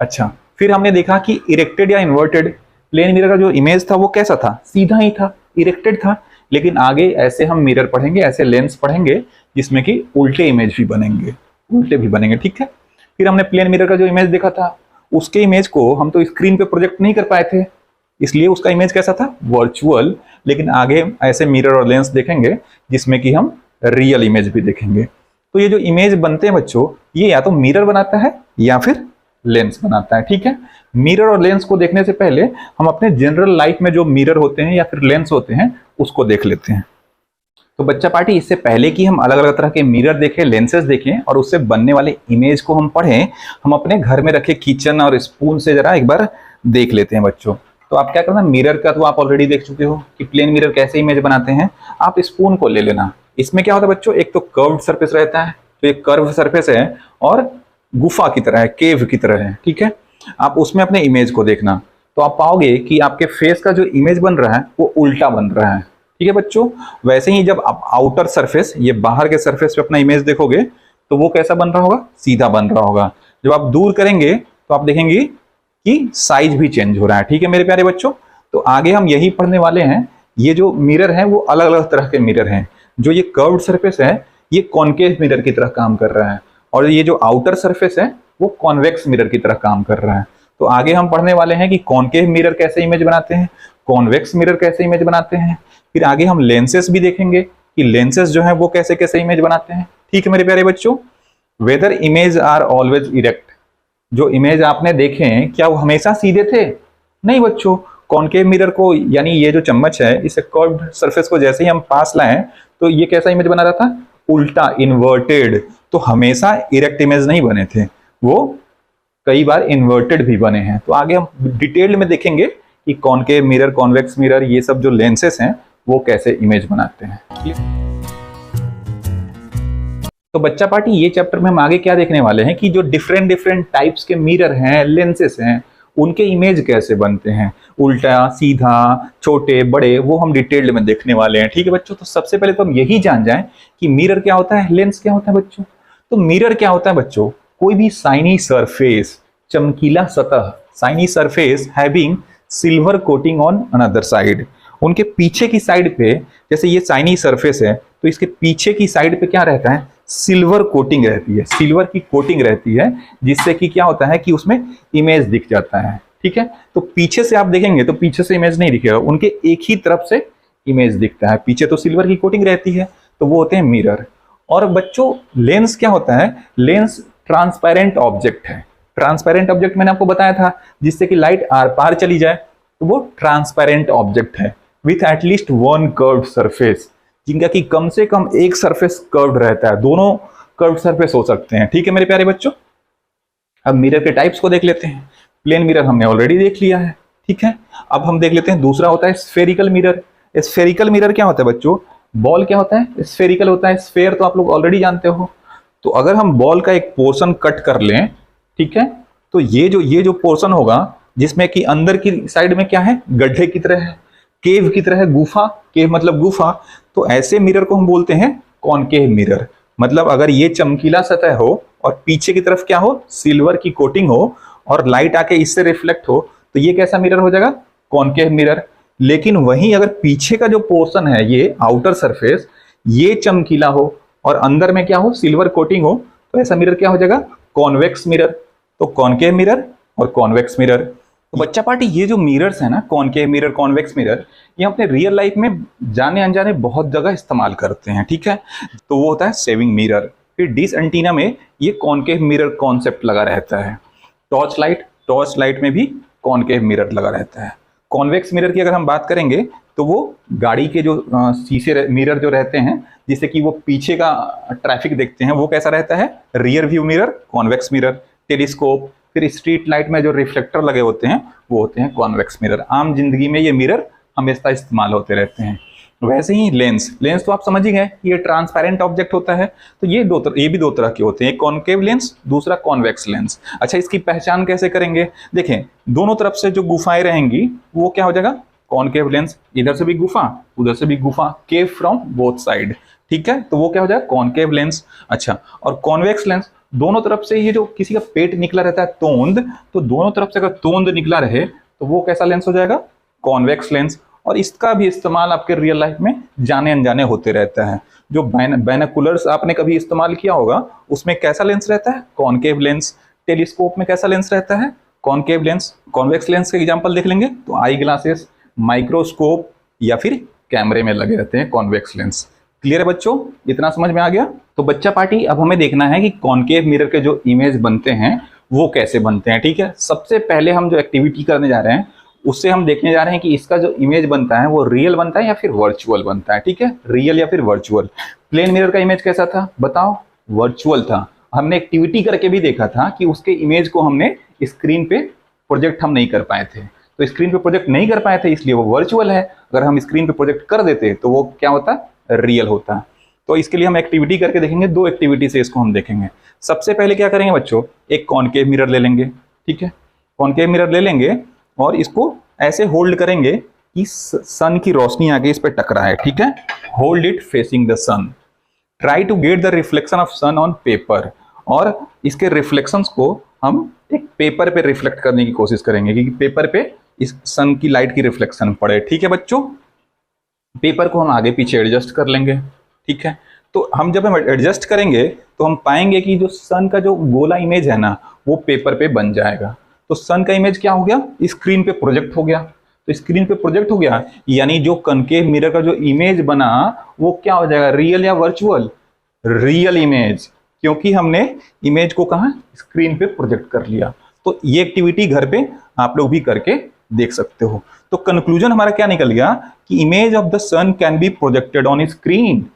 अच्छा, फिर हमने देखा कि इरेक्टेड या इन्वर्टेड प्लेन मिरर का जो इमेज था वो कैसा था, सीधा ही था, इरेक्टेड था। लेकिन आगे ऐसे हम मिरर पढ़ेंगे, ऐसे लेंस पढ़ेंगे जिसमें कि उल्टे इमेज भी बनेंगे, उल्टे भी बनेंगे, ठीक है। फिर हमने प्लेन मिरर का जो इमेज देखा था उसके इमेज को हम तो स्क्रीन पे प्रोजेक्ट नहीं कर पाए थे, इसलिए उसका इमेज कैसा था, वर्चुअल। लेकिन आगे ऐसे मिरर और लेंस देखेंगे जिसमें कि हम रियल इमेज भी देखेंगे। तो ये जो इमेज बनते हैं बच्चों, ये या तो मिरर बनाता है या फिर लेंस बनाता है, ठीक है। मिरर और लेंस को देखने से पहले हम अपने जनरल लाइफ में जो मिरर होते हैं या फिर लेंस होते हैं उसको देख लेते हैं। तो बच्चा पार्टी, इससे पहले कि हम अलग अलग तरह के मिरर देखें, लेंसेज देखें और उससे बनने वाले इमेज को हम पढ़ें, हम अपने घर में रखे किचन और स्पून से जरा एक बार देख लेते हैं बच्चों। तो आप क्या करना, मिरर का तो आप ऑलरेडी देख चुके हो कि प्लेन मिरर कैसे इमेज बनाते हैं। आप स्पून को ले लेना। इसमें क्या होता है बच्चों, एक तो कर्व्ड सरफेस रहता है, तो एक कर्व सरफेस है और गुफा की तरह है, केव की तरह है, ठीक है। आप उसमें अपने इमेज को देखना तो आप पाओगे कि आपके फेस का जो इमेज बन रहा है वो उल्टा बन रहा है, ठीक है बच्चों। वैसे ही जब आप आउटर सरफेस, ये बाहर के सरफेस पे अपना इमेज देखोगे तो वो कैसा बन रहा होगा, सीधा बन रहा होगा। जब आप दूर करेंगे तो आप देखेंगे कि साइज भी चेंज हो रहा है, ठीक है मेरे प्यारे बच्चों। तो आगे हम यही पढ़ने वाले हैं। ये जो मिरर है वो अलग अलग तरह के मिरर हैं। जो ये कर्व्ड सरफेस है ये कॉनकेव मिरर की तरह काम कर रहा है और ये जो आउटर सरफेस है वो कॉन्वेक्स मिरर की तरह काम कर रहा है। तो आगे हम पढ़ने वाले हैं कि कॉनकेव मिरर कैसे इमेज बनाते हैं, कॉन्वेक्स मिरर कैसे इमेज बनाते हैं। फिर आगे हम लेंसेस भी देखेंगे कि लेंसेस जो है वो कैसे कैसे इमेज बनाते हैं, ठीक है मेरे प्यारे बच्चों। Whether image are always erect, जो इमेज आपने देखे हैं क्या वो हमेशा सीधे थे? नहीं बच्चों। कॉनकेव मिरर को, यानी ये जो चम्मच है, इस कर्व्ड सरफेस को जैसे ही हम पास लाएं तो ये कैसा इमेज बना रहा था, उल्टा, इन्वर्टेड। तो हमेशा इरेक्ट इमेज नहीं बने थे, वो कई बार इन्वर्टेड भी बने हैं। तो आगे हम डिटेल में देखेंगे कि कॉनकेव मिरर, कॉन्वेक्स मिरर, ये सब जो लेंसेस हैं वो कैसे इमेज बनाते हैं। तो बच्चा पार्टी, ये चैप्टर में हम आगे क्या देखने वाले हैं कि जो डिफरेंट डिफरेंट टाइप्स के मिरर हैं, लेंसेस हैं, उनके इमेज कैसे बनते हैं, उल्टा, सीधा, छोटे, बड़े, वो हम डिटेल्ड में देखने वाले हैं, ठीक है बच्चों। तो सबसे पहले तो हम यही जान जाएं कि मिरर क्या होता है, लेंस क्या होता है बच्चों। तो मिरर क्या होता है बच्चों, कोई भी साइनी सरफेस, चमकीला सतह, shiny surface having silver coating on another side. उनके पीछे की साइड पे, जैसे ये साइनी सरफेस है तो इसके पीछे की साइड पे क्या रहता है, सिल्वर कोटिंग रहती है, सिल्वर की कोटिंग रहती है, जिससे कि क्या होता है कि उसमें इमेज दिख जाता है, ठीक है। तो पीछे से आप देखेंगे तो पीछे से इमेज नहीं दिखेगा, उनके एक ही तरफ से इमेज दिखता है। पीछे तो सिल्वर की कोटिंग रहती है, तो वो होते हैं मिरर। और बच्चों लेंस क्या होता है, लेंस ट्रांसपेरेंट ऑब्जेक्ट है। ट्रांसपेरेंट ऑब्जेक्ट मैंने आपको बताया था, जिससे कि लाइट आर पार चली जाए, तो वो ट्रांसपेरेंट ऑब्जेक्ट है with at least one curved surface, जिनका कि कम से कम एक सरफेस कर्व्ड रहता है, दोनों कर्व्ड सरफेस हो सकते हैं, ठीक है मेरे प्यारे बच्चों। अब मिरर के टाइप्स को देख लेते हैं। प्लेन मिरर हमने ऑलरेडी देख लिया है, ठीक है। अब हम देख लेते हैं दूसरा होता है स्फेरिकल मिरर। स्फेरिकल मिरर क्या होता है बच्चों, बॉल क्या होता है, स्फेरिकल होता है। स्फेयर तो आप लोग ऑलरेडी जानते हो। तो अगर हम बॉल का एक पोर्शन कट कर लें, ठीक है, तो ये जो पोर्शन होगा जिसमें कि अंदर की साइड में क्या है, गड्ढे की तरह है, केव की तरह है, गुफा, केव मतलब गुफा, तो ऐसे मिरर को हम बोलते हैं कॉनकेव मिरर। मतलब अगर ये चमकीला सतह हो और पीछे की तरफ क्या हो, सिल्वर की कोटिंग हो और लाइट आके इससे रिफ्लेक्ट हो, तो ये कैसा मिरर हो जाएगा, कॉनकेव मिरर। लेकिन वहीं अगर पीछे का जो पोर्शन है, ये आउटर सरफेस, ये चमकीला हो और अंदर में क्या हो, सिल्वर कोटिंग हो, तो ऐसा मिरर क्या हो जाएगा, कॉन्वेक्स मिरर। तो कॉनकेव मिरर और कॉन्वेक्स मिरर। तो बच्चा पार्टी ये जो मिरर्स है ना, कॉनकेव मिरर, कॉन्वेक्स मिरर, ये अपने रियल लाइफ में जाने अनजाने बहुत जगह इस्तेमाल करते हैं, ठीक है। तो वो होता है सेविंग मिरर। फिर डिश एंटीना में ये कॉनकेव मिरर कॉन्सेप्ट लगा रहता है। टॉर्च लाइट में भी कॉनकेव मिरर लगा रहता है। कॉन्वेक्स मिरर की अगर हम बात करेंगे तो वो गाड़ी के जो शीशे मिरर जो रहते हैं, जिससे कि वो पीछे का ट्रैफिक देखते हैं, वो कैसा रहता है, rear view mirror, convex mirror. Telescope, फिर स्ट्रीट लाइट में जो रिफ्लेक्टर लगे होते हैं वो होते हैं कॉन्वेक्स मिरर। आम जिंदगी में ये मिरर हमेशा इस्तेमाल होते रहते हैं। वैसे ही लेंस तो आप समझ ही गए, ये ट्रांसपेरेंट ऑब्जेक्ट होता है। तो ये भी दो तरह के होते हैं, एक कॉनकेव लेंस, दूसरा कॉन्वेक्स लेंस। अच्छा, इसकी पहचान कैसे करेंगे? देखें, दोनों तरफ से जो गुफाएं रहेंगी वो क्या हो जाएगा, कॉनकेव लेंस। इधर से भी गुफा, उधर से भी गुफा, केव फ्रॉम बोथ साइड, ठीक है, तो वो क्या हो जाएगा, कॉनकेव लेंस। अच्छा, और कॉन्वेक्स लेंस, दोनों तरफ से ये जो किसी का पेट निकला रहता है तोंद, तो दोनों तरफ से अगर तोंद निकला रहे तो वो कैसा लेंस हो जाएगा, कॉन्वेक्स लेंस। और इसका भी इस्तेमाल आपके रियल लाइफ में जाने अनजाने होते रहता है। जो बाइनोकुलर्स आपने कभी इस्तेमाल किया होगा, उसमें कैसा लेंस रहता है, कॉनकेव लेंस। टेलीस्कोप में कैसा लेंस रहता है, कॉनकेव लेंस। कॉन्वेक्स लेंस के एग्जांपल देख लेंगे तो आई ग्लासेस, माइक्रोस्कोप या फिर कैमरे में लगे रहते हैं कॉन्वेक्स लेंस। क्लियर है बच्चों, इतना समझ में आ गया? तो बच्चा पार्टी अब हमें देखना है कि कॉनकेव मिरर के जो इमेज बनते हैं वो कैसे बनते हैं, ठीक है। सबसे पहले हम जो एक्टिविटी करने जा रहे हैं उससे हम देखने जा रहे हैं कि इसका जो इमेज बनता है वो रियल बनता है या फिर वर्चुअल बनता है, ठीक है, रियल या फिर वर्चुअल। प्लेन मिरर का इमेज कैसा था बताओ, वर्चुअल था। हमने एक्टिविटी करके भी देखा था कि उसके इमेज को हमने स्क्रीन पे प्रोजेक्ट हम नहीं कर पाए थे, तो स्क्रीन पे प्रोजेक्ट नहीं कर पाए थे इसलिए वो वर्चुअल है। अगर हम स्क्रीन पे प्रोजेक्ट कर देते तो वो क्या होता, रियल होता। तो इसके लिए हम एक्टिविटी करके देखेंगे, दो एक्टिविटी से इसको हम देखेंगे। सबसे पहले क्या करेंगे बच्चों, एक कॉनकेव मिरर ले लेंगे, ठीक है, कॉनकेव मिरर ले लेंगे और इसको ऐसे होल्ड करेंगे कि सन की रोशनी आगे इस पे टकराए, ठीक है। Hold it facing the sun, try to get the reflection of sun on paper. और इसके रिफ्लेक्शंस को हम एक पेपर पे रिफ्लेक्ट करने की कोशिश करेंगे कि पेपर पे इस सन की लाइट की रिफ्लेक्शन पड़े, ठीक है बच्चों। पेपर को हम आगे पीछे एडजस्ट कर लेंगे, ठीक है। तो हम जब एडजस्ट करेंगे तो हम पाएंगे कि जो सन का जो गोला इमेज है ना वो पेपर पे बन जाएगा। तो सन का इमेज क्या हो गया, स्क्रीन पे प्रोजेक्ट हो गया। तो स्क्रीन पे प्रोजेक्ट हो गया यानी जो कॉनकेव मिरर का जो इमेज बना वो क्या हो जाएगा, रियल या वर्चुअल, रियल इमेज, क्योंकि हमने इमेज को कहां, स्क्रीन पे प्रोजेक्ट कर लिया। तो ये एक्टिविटी घर पे आप लोग भी करके देख सकते हो। तो कंक्लूजन हमारा क्या निकल गया कि image of the sun can be projected on screen.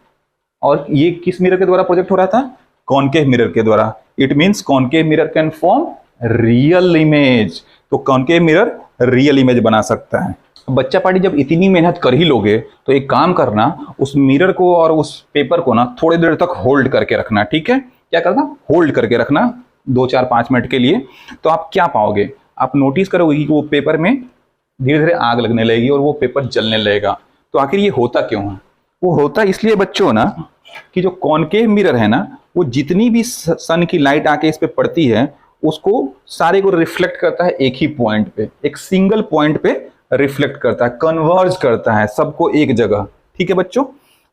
और ये किस मिरर के द्वारा प्रोजेक्ट हो रहा था, कॉनकेव मिरर के द्वारा। It means concave mirror can form real image. तो कॉनकेव मिरर रियल इमेज बना सकता है। बच्चा पार्टी जब इतनी मेहनत कर ही लोगे तो एक काम करना, उस मिरर को और उस पेपर को ना थोड़ी देर तक होल्ड करके रखना, ठीक है। क्या करना, होल्ड करके रखना 2-4-5 मिनट के लिए। तो आप क्या पाओगे, आप नोटिस करोगे कि वो पेपर में धीरे धीरे आग लगने लगेगी और वो पेपर जलने लगेगा। तो आखिर ये होता क्यों है, वो होता इसलिए बच्चों ना कि जो कॉनकेव मिरर है ना वो जितनी भी सन की लाइट आके इस पे पड़ती है उसको सारे को रिफ्लेक्ट करता है एक ही पॉइंट पे, एक सिंगल पॉइंट पे रिफ्लेक्ट करता है, कन्वर्ज करता है सबको एक जगह, ठीक है बच्चों।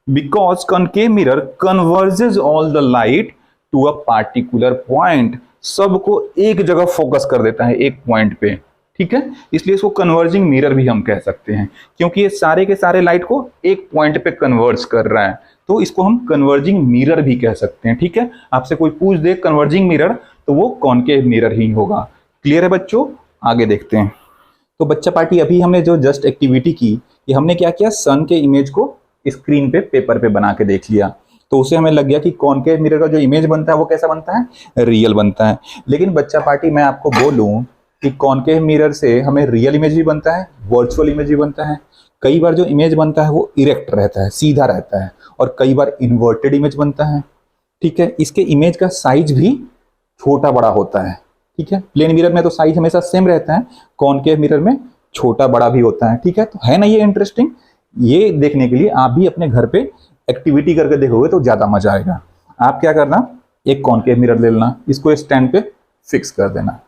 Because concave mirror converges all the light to a particular point, सबको एक जगह फोकस कर देता है एक पॉइंट पे, ठीक है। इसलिए इसको कन्वर्जिंग मिरर भी हम कह सकते हैं, क्योंकि ये सारे के सारे लाइट को एक पॉइंट पे कन्वर्ज कर रहा है। तो इसको हम कन्वर्जिंग मिरर भी कह सकते हैं, ठीक है। आपसे कोई पूछ दे कन्वर्जिंग मिरर तो वो कॉनकेव मिरर ही होगा। क्लियर है बच्चों, आगे देखते हैं। तो बच्चा पार्टी अभी हमने जो जस्ट एक्टिविटी की, ये हमने क्या किया, सन के इमेज को स्क्रीन पे पेपर पे बना के देख लिया। तो उसे हमें लग गया कि कॉनकेव मिरर का जो इमेज बनता है वो कैसा बनता है, रियल बनता है। लेकिन बच्चा पार्टी मैं आपको बोलूं कि कॉनकेव मिरर से हमें रियल इमेज भी बनता है, वर्चुअल इमेज भी बनता है। कई बार जो इमेज बनता है वो इरेक्ट रहता है, सीधा रहता है, और कई बार इन्वर्टेड इमेज बनता है, ठीक है। इसके इमेज का साइज भी छोटा बड़ा होता है, ठीक है। प्लेन मिरर में तो साइज हमेशा सेम रहता है, कॉनकेव मिरर में छोटा बड़ा भी होता है, ठीक है। तो है ना ये इंटरेस्टिंग, ये देखने के लिए आप भी अपने घर पे एक्टिविटी करके देखोगे तो ज्यादा मजा आएगा। आप क्या करना, एक कॉनकेव मिरर ले लेना, इसको स्टैंड पे फिक्स कर देना,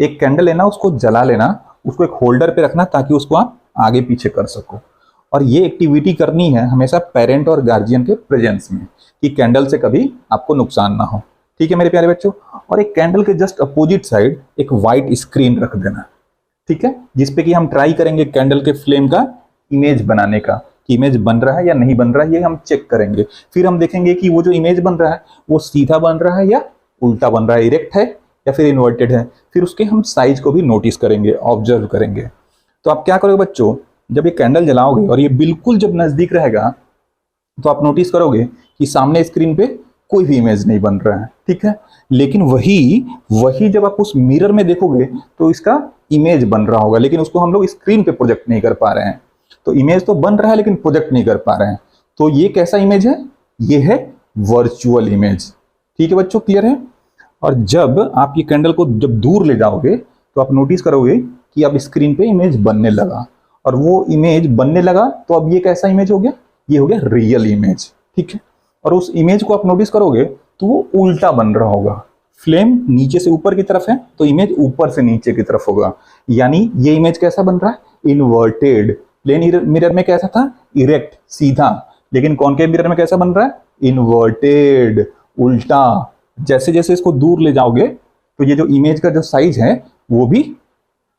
एक कैंडल लेना, उसको जला लेना, उसको एक होल्डर पे रखना ताकि उसको आप आगे पीछे कर सको। और ये एक्टिविटी करनी है हमेशा पेरेंट और गार्जियन के प्रेजेंस में, कि कैंडल से कभी आपको नुकसान ना हो, ठीक है मेरे प्यारे बच्चों। और एक कैंडल के जस्ट अपोजिट साइड एक व्हाइट स्क्रीन रख देना, ठीक है, जिसपे कि हम ट्राई करेंगे कैंडल के फ्लेम का इमेज बनाने का, कि इमेज बन रहा है या नहीं बन रहा है, ये हम चेक करेंगे। फिर हम देखेंगे कि वो जो इमेज बन रहा है वो सीधा बन रहा है या उल्टा बन रहा है, इरेक्ट है या फिर इन्वर्टेड है। फिर उसके हम साइज को भी नोटिस करेंगे, ऑब्जर्व करेंगे। तो आप क्या करोगे बच्चों, जब ये कैंडल जलाओगे और ये बिल्कुल जब नजदीक रहेगा तो आप नोटिस करोगे कि सामने स्क्रीन पे कोई भी इमेज नहीं बन रहा है, ठीक है। लेकिन वही जब आप उस मिरर में देखोगे तो इसका इमेज बन रहा होगा, लेकिन उसको हम लोग स्क्रीन पे प्रोजेक्ट नहीं कर पा रहे हैं। तो इमेज तो बन रहा है लेकिन प्रोजेक्ट नहीं कर पा रहे हैं। तो ये कैसा इमेज है, ये है वर्चुअल इमेज, ठीक है बच्चों, क्लियर है। और जब आप ये कैंडल को जब दूर ले जाओगे तो आप नोटिस करोगे कि अब स्क्रीन पे इमेज बनने लगा, और वो इमेज बनने लगा तो अब ये कैसा इमेज हो गया, ये हो गया रियल इमेज, ठीक है। और उस इमेज को आप नोटिस करोगे तो वो उल्टा बन रहा होगा, फ्लेम नीचे से ऊपर की तरफ है तो इमेज ऊपर से नीचे की तरफ होगा, यानी ये इमेज कैसा बन रहा है, इन्वर्टेड। प्लेन मिरर में कैसा था, इरेक्ट, सीधा, लेकिन कॉनकेव मिरर में कैसा बन रहा है, इन्वर्टेड, उल्टा। जैसे जैसे इसको दूर ले जाओगे तो ये जो इमेज का जो साइज है वो भी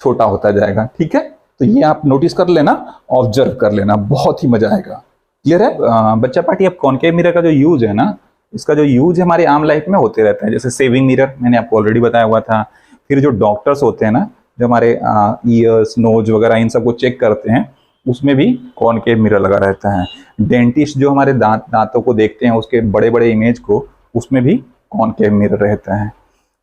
छोटा होता जाएगा, ठीक है। तो ये आप नोटिस कर लेना, ऑब्जर्व कर लेना, बहुत ही मजा आएगा, क्लियर है बच्चा पार्टी। अब कॉनकेव मिरर का जो यूज है ना, इसका जो यूज है हमारे आम लाइफ में होते रहता है, जैसे सेविंग मिरर मैंने आपको ऑलरेडी बताया हुआ था। फिर जो डॉक्टर्स होते हैं ना, जो हमारे ईयर्स, नोज वगैरह इन सबको चेक करते हैं, उसमें भी कॉनकेव मिरर लगा रहता है। डेंटिस्ट जो हमारे दांतों को देखते हैं, उसके बड़े बड़े इमेज को, उसमें भी कॉनकेव मिरर रहता है।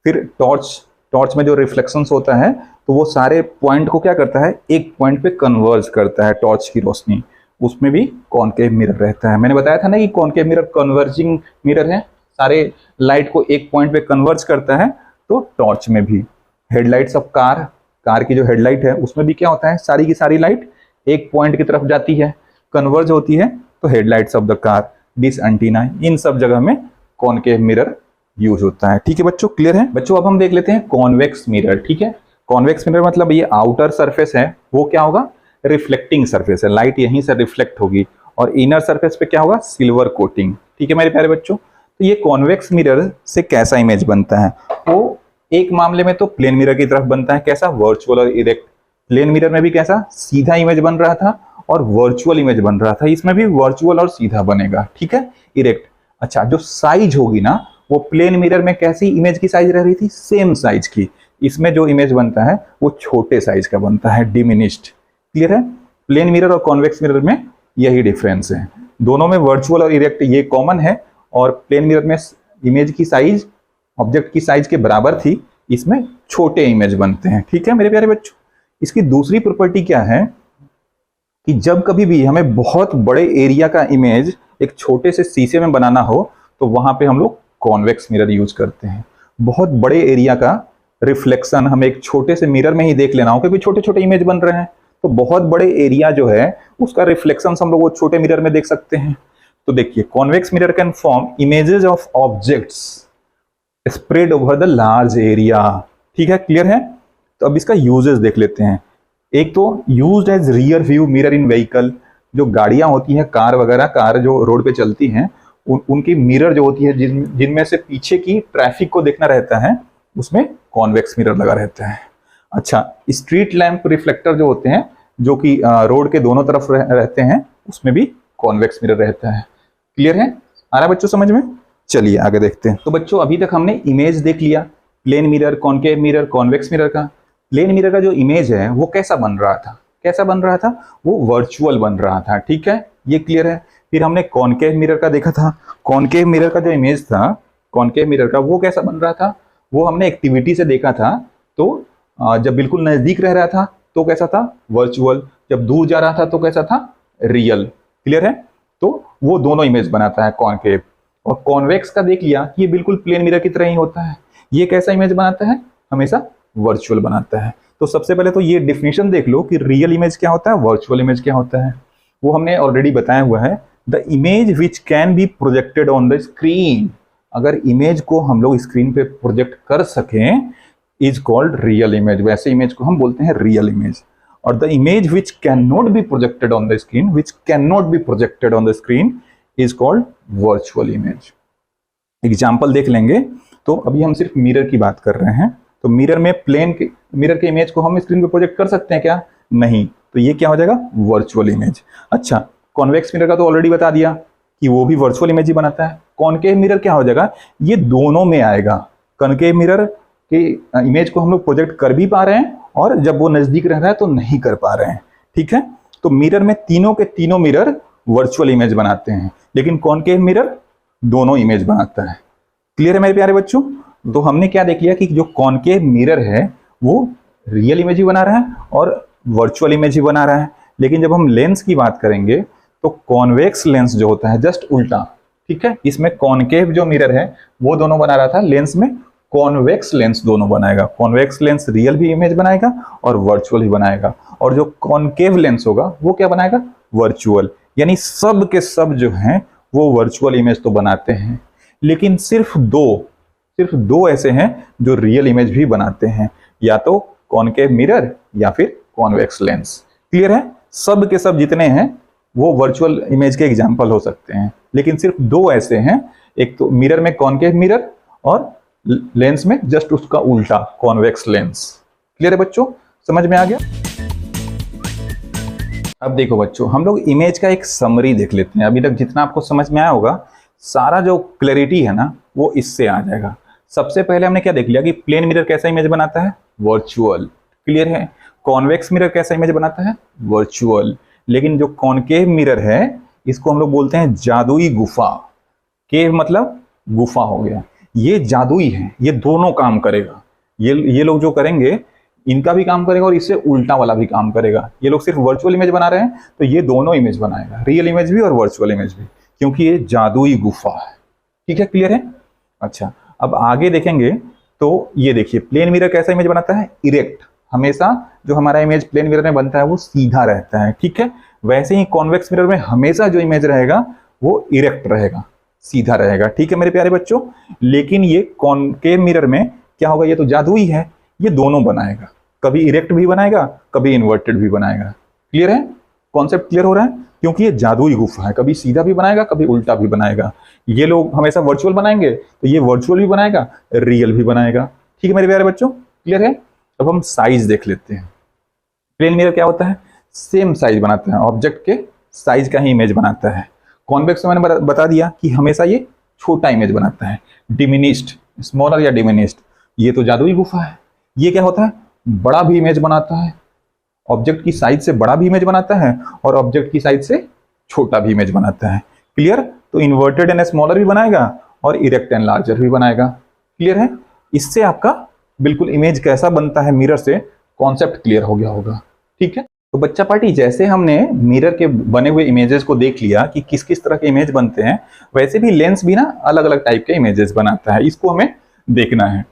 फिर टॉर्च में जो रिफ्लेक्शंस होता है तो वो सारे पॉइंट को क्या करता है, एक पॉइंट पे कन्वर्ज करता है टॉर्च की रोशनी, उसमें भी कॉनकेव मिरर रहता है। मैंने बताया था ना कि कॉनकेव मिरर कन्वर्जिंग मिरर है, सारे लाइट को एक पॉइंट पे कन्वर्ज करता है। तो टॉर्च में भी, हेडलाइट्स ऑफ कार की जो हेडलाइट है उसमें भी क्या होता है, सारी की सारी लाइट एक पॉइंट की तरफ जाती है, कन्वर्ज होती है। तो headlights of the car, dish antenna, इन सब जगह में कॉनकेव मिरर यूज होता है, ठीक है बच्चों, क्लियर है। बच्चों अब हम देख लेते हैं कॉन्वेक्स मिरर, ठीक है। कॉन्वेक्स मिरर मतलब ये आउटर सरफेस है, वो क्या होगा, रिफ्लेक्टिंग सरफेस है, लाइट यहीं से रिफ्लेक्ट होगी। और इनर सरफेस पे क्या होगा, सिल्वर कोटिंग, ठीक है मेरे प्यारे बच्चों। तो ये कॉन्वेक्स मिरर से कैसा इमेज बनता है, वो एक मामले में तो प्लेन मिरर की तरफ बनता है, कैसा, वर्चुअल और इरेक्ट। प्लेन मिरर में भी कैसा, सीधा इमेज बन रहा था और वर्चुअल इमेज बन रहा था, इसमें भी वर्चुअल और सीधा बनेगा, ठीक है, इरेक्ट। अच्छा, जो साइज होगी ना, वो प्लेन मिरर में कैसी इमेज की साइज रह रही थी, सेम साइज की। इसमें जो इमेज बनता है वो छोटे साइज का बनता है, डिमिनिश्ड, क्लियर है। प्लेन मिरर और कॉन्वेक्स मिरर में यही डिफरेंस है, दोनों में वर्चुअल और इरेक्ट ये कॉमन है। और प्लेन मिरर में इमेज की साइज ऑब्जेक्ट की साइज के बराबर थी, इसमें छोटे इमेज बनते हैं, ठीक है मेरे प्यारे बच्चों। इसकी दूसरी प्रॉपर्टी क्या है कि जब कभी भी हमें बहुत बड़े एरिया का इमेज एक छोटे से शीशे में बनाना हो तो वहां पे हम लोग कॉन्वेक्स मिरर यूज करते हैं। बहुत बड़े एरिया का रिफ्लेक्शन हमें एक छोटे से मिरर में ही देख लेना हो, क्योंकि छोटे छोटे इमेज बन रहे हैं, तो बहुत बड़े एरिया जो है उसका रिफ्लेक्शन हम लोग वो छोटे मिरर में देख सकते हैं। तो देखिए, convex mirror can form images of objects spread over the large area, ठीक है, क्लियर है। तो अब इसका यूजेस देख लेते हैं। एक तो used as rear view mirror in vehicle, जो गाड़ियां होती हैं, कार वगैरह, कार जो रोड पे चलती हैं, उनकी मिरर जो होती है, जिनमें से पीछे की ट्रैफिक को देखना रहता है, उसमें कॉन्वेक्स मिरर लगा रहता है। अच्छा, स्ट्रीट लैंप रिफ्लेक्टर जो होते हैं, जो कि रोड के दोनों तरफ रहते हैं, उसमें भी कॉन्वेक्स मिरर रहता है, क्लियर है, आ रहा है बच्चों समझ में। चलिए आगे देखते हैं। तो बच्चों अभी तक हमने इमेज देख लिया, plane mirror, concave mirror, convex mirror का। प्लेन मिरर का जो इमेज है वो कैसा बन रहा था, कैसा बन रहा था, वो वर्चुअल बन रहा था, ठीक है, ये क्लियर है। फिर हमने कॉनकेव मिरर का देखा था, कॉनकेव मिरर का जो इमेज था कॉनकेव मिरर का, वो कैसा बन रहा था, वो हमने एक्टिविटी से देखा था। तो जब बिल्कुल नजदीक रह रहा था तो कैसा था, वर्चुअल, जब दूर जा रहा था तो कैसा था, रियल, क्लियर है। तो वो दोनों इमेज बनाता है कॉनकेव। और कॉन्वेक्स का देख लिया कि ये बिल्कुल प्लेन मिरर की तरह ही होता है, ये कैसा इमेज बनाता है, हमेशा वर्चुअल बनाता है। तो सबसे पहले तो ये डिफिनेशन देख लो कि रियल इमेज क्या होता है, वर्चुअल इमेज क्या होता है। वो हमने ऑलरेडी बताया हुआ है, the image which can be projected on the screen. अगर इमेज को हम लोग स्क्रीन पे प्रोजेक्ट कर सकें इज कॉल्ड रियल इमेज, वैसे इमेज को हम बोलते हैं रियल इमेज। और the image which can not be projected on the screen, which can not be projected on the screen is called virtual image. Example देख लेंगे। तो अभी हम सिर्फ मिरर की बात कर रहे हैं, तो मिरर में मिरर के इमेज को हम स्क्रीन पे प्रोजेक्ट कर सकते हैं क्या? नहीं। तो ये क्या हो जाएगा? Virtual image. अच्छा, कॉन्वेक्स मिरर का तो ऑलरेडी बता दिया कि वो भी वर्चुअल इमेज ही बनाता है। कॉनकेव मिरर क्या हो जाएगा? ये दोनों में आएगा। कॉनकेव मिरर के इमेज को हम लोग प्रोजेक्ट कर भी पा रहे हैं और जब वो नजदीक रह रहा है तो नहीं कर पा रहे हैं। ठीक है, तो मिरर में तीनों के तीनों मिरर वर्चुअल इमेज बनाते हैं, लेकिन कॉनकेव मिरर दोनों इमेज बनाता है। क्लियर है मेरे प्यारे बच्चों? तो हमने क्या देख लिया कि जो कॉनकेव मिरर है वो रियल इमेज ही बना रहा है और वर्चुअल इमेज ही बना रहा है। लेकिन जब हम लेंस की बात करेंगे तो कॉन्वेक्स लेंस जो होता है जस्ट उल्टा। ठीक है, इसमें कॉनकेव जो मिरर है वो दोनों बना रहा था, लेंस में कॉन्वेक्स लेंस दोनों बनाएगा। कॉन्वेक्स लेंस रियल भी इमेज बनाएगा और वर्चुअल ही बनाएगा, और जो कॉनकेव लेंस होगा वो क्या बनाएगा? वर्चुअल। यानी सब के सब जो हैं वो वर्चुअल इमेज तो बनाते हैं, लेकिन सिर्फ दो ऐसे हैं जो रियल इमेज भी बनाते हैं, या तो कॉनकेव मिरर या फिर कॉन्वेक्स लेंस। क्लियर है? सब के सब जितने हैं वो वर्चुअल इमेज के एग्जाम्पल हो सकते हैं, लेकिन सिर्फ दो ऐसे हैं, एक तो मिरर में कॉनकेव मिरर और लेंस में जस्ट उसका उल्टा कॉन्वेक्स लेंस। क्लियर है बच्चों? समझ में आ गया? अब देखो बच्चों, हम लोग इमेज का एक समरी देख लेते हैं। अभी तक जितना आपको समझ में आया होगा, सारा जो क्लैरिटी है ना वो इससे आ जाएगा। सबसे पहले हमने क्या देख लिया कि प्लेन मिरर कैसा इमेज बनाता है? वर्चुअल। क्लियर है? कॉन्वेक्स मिरर कैसा इमेज बनाता है? वर्चुअल। लेकिन जो कॉनकेव मिरर है इसको हम लोग बोलते हैं जादुई गुफा। केव मतलब गुफा हो गया। ये जादुई है, ये दोनों काम करेगा। ये लोग जो करेंगे इनका भी काम करेगा और इससे उल्टा वाला भी काम करेगा। ये लोग सिर्फ वर्चुअल इमेज बना रहे हैं तो ये दोनों इमेज बनाएगा, रियल इमेज भी और वर्चुअल इमेज भी, क्योंकि ये जादुई गुफा है। ठीक है, क्लियर है? अच्छा, अब आगे देखेंगे तो ये देखिए प्लेन मिरर कैसा इमेज बनाता है? इरेक्ट। हमेशा जो हमारा इमेज प्लेन मिरर में बनता है वो सीधा रहता है। ठीक है, वैसे ही कॉन्वेक्स मिरर में हमेशा जो इमेज रहेगा वो इरेक्ट रहेगा, सीधा रहेगा। ठीक है मेरे प्यारे बच्चों? लेकिन ये कॉनकेव मिरर में क्या होगा? ये तो जादुई है, ये दोनों बनाएगा, कभी इरेक्ट भी बनाएगा कभी इन्वर्टेड भी बनाएगा। क्लियर है? कॉन्सेप्ट क्लियर हो रहा है? क्योंकि ये जादुई गुफा है, कभी सीधा भी बनाएगा कभी उल्टा भी बनाएगा। ये लोग हमेशा वर्चुअल बनाएंगे तो ये वर्चुअल भी बनाएगा, रियल भी बनाएगा। ठीक है मेरे प्यारे बच्चों? क्लियर है? अब हम साइज देख लेते हैं। प्लेन मिरर क्या होता है? सेम साइज बनाता है, ऑब्जेक्ट के साइज का ही इमेज बनाता है। कॉन्वेक्स में मैंने बता दिया कि हमेशा ये छोटा इमेज बनाता है, डिमिनिश्ड, स्मॉलर या डिमिनिश्ड। ये तो जादुई गुफा है। ये क्या होता है? बड़ा भी इमेज बनाता है, ऑब्जेक्ट की साइज से बड़ा भी इमेज बनाता है और ऑब्जेक्ट की साइज से छोटा भी इमेज बनाता है। क्लियर? तो इन्वर्टेड एंड स्मॉलर भी बनाएगा और इरेक्ट एंड लार्जर भी बनाएगा। क्लियर है? इससे आपका बिल्कुल इमेज कैसा बनता है मिरर से कॉन्सेप्ट क्लियर हो गया होगा। ठीक है, तो बच्चा पार्टी जैसे हमने मिरर के बने हुए इमेजेस को देख लिया कि किस किस तरह के इमेज बनते हैं, वैसे भी लेंस भी ना अलग अलग टाइप के इमेजेस बनाता है। इसको हमें देखना है।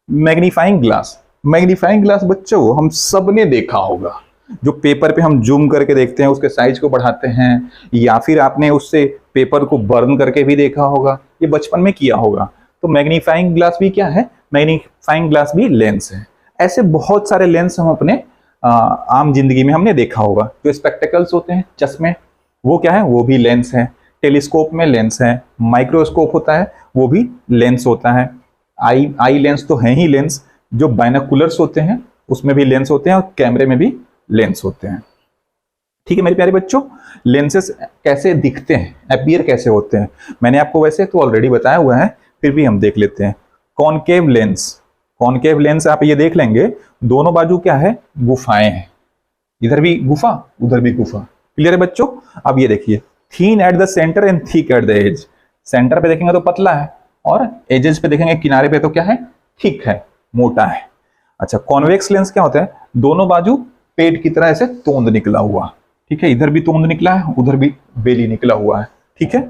मैग्नीफाइंग ग्लास, मैग्नीफाइंग ग्लास बच्चों हम सबने देखा होगा, जो पेपर पे हम जूम करके देखते हैं, उसके साइज को बढ़ाते हैं, या फिर आपने उससे पेपर को बर्न करके भी देखा होगा, ये बचपन में किया होगा। तो मैग्नीफाइंग ग्लास भी क्या है? मैग्नीफाइंग ग्लास भी लेंस है। ऐसे बहुत सारे लेंस हम अपने आम जिंदगी में हमने देखा होगा। जो स्पेक्टेकल्स होते हैं, चश्मे, वो क्या है? वो भी लेंस है। टेलीस्कोप में लेंस है। माइक्रोस्कोप होता है वो भी लेंस होता है। आई लेंस तो है ही लेंस। जो बाइनोकुलर्स होते हैं उसमें भी लेंस होते हैं और कैमरे में भी लेंस होते हैं। ठीक है मेरे प्यारे बच्चों? लेंसेस कैसे दिखते हैं, अपीयर कैसे होते हैं, मैंने आपको वैसे तो ऑलरेडी बताया हुआ है, फिर भी हम देख लेते हैं। कॉनकेव लेंस, कॉनकेव लेंस आप ये देख लेंगे, दोनों बाजू क्या है? गुफाएं हैं। इधर भी गुफा उधर भी गुफा। क्लियर है बच्चों? अब ये देखिए, thin at the centre and thick at the edge. Centre पे देखेंगे तो पतला है और एजेस पे देखेंगे किनारे पे तो क्या है? थिक है, मोटा है। अच्छा, कॉन्वेक्स लेंस क्या होता है? दोनों बाजू पेट की तरह ऐसे तोंद निकला हुआ। ठीक है, इधर भी तोंद निकला है उधर भी बेली निकला हुआ है। ठीक है,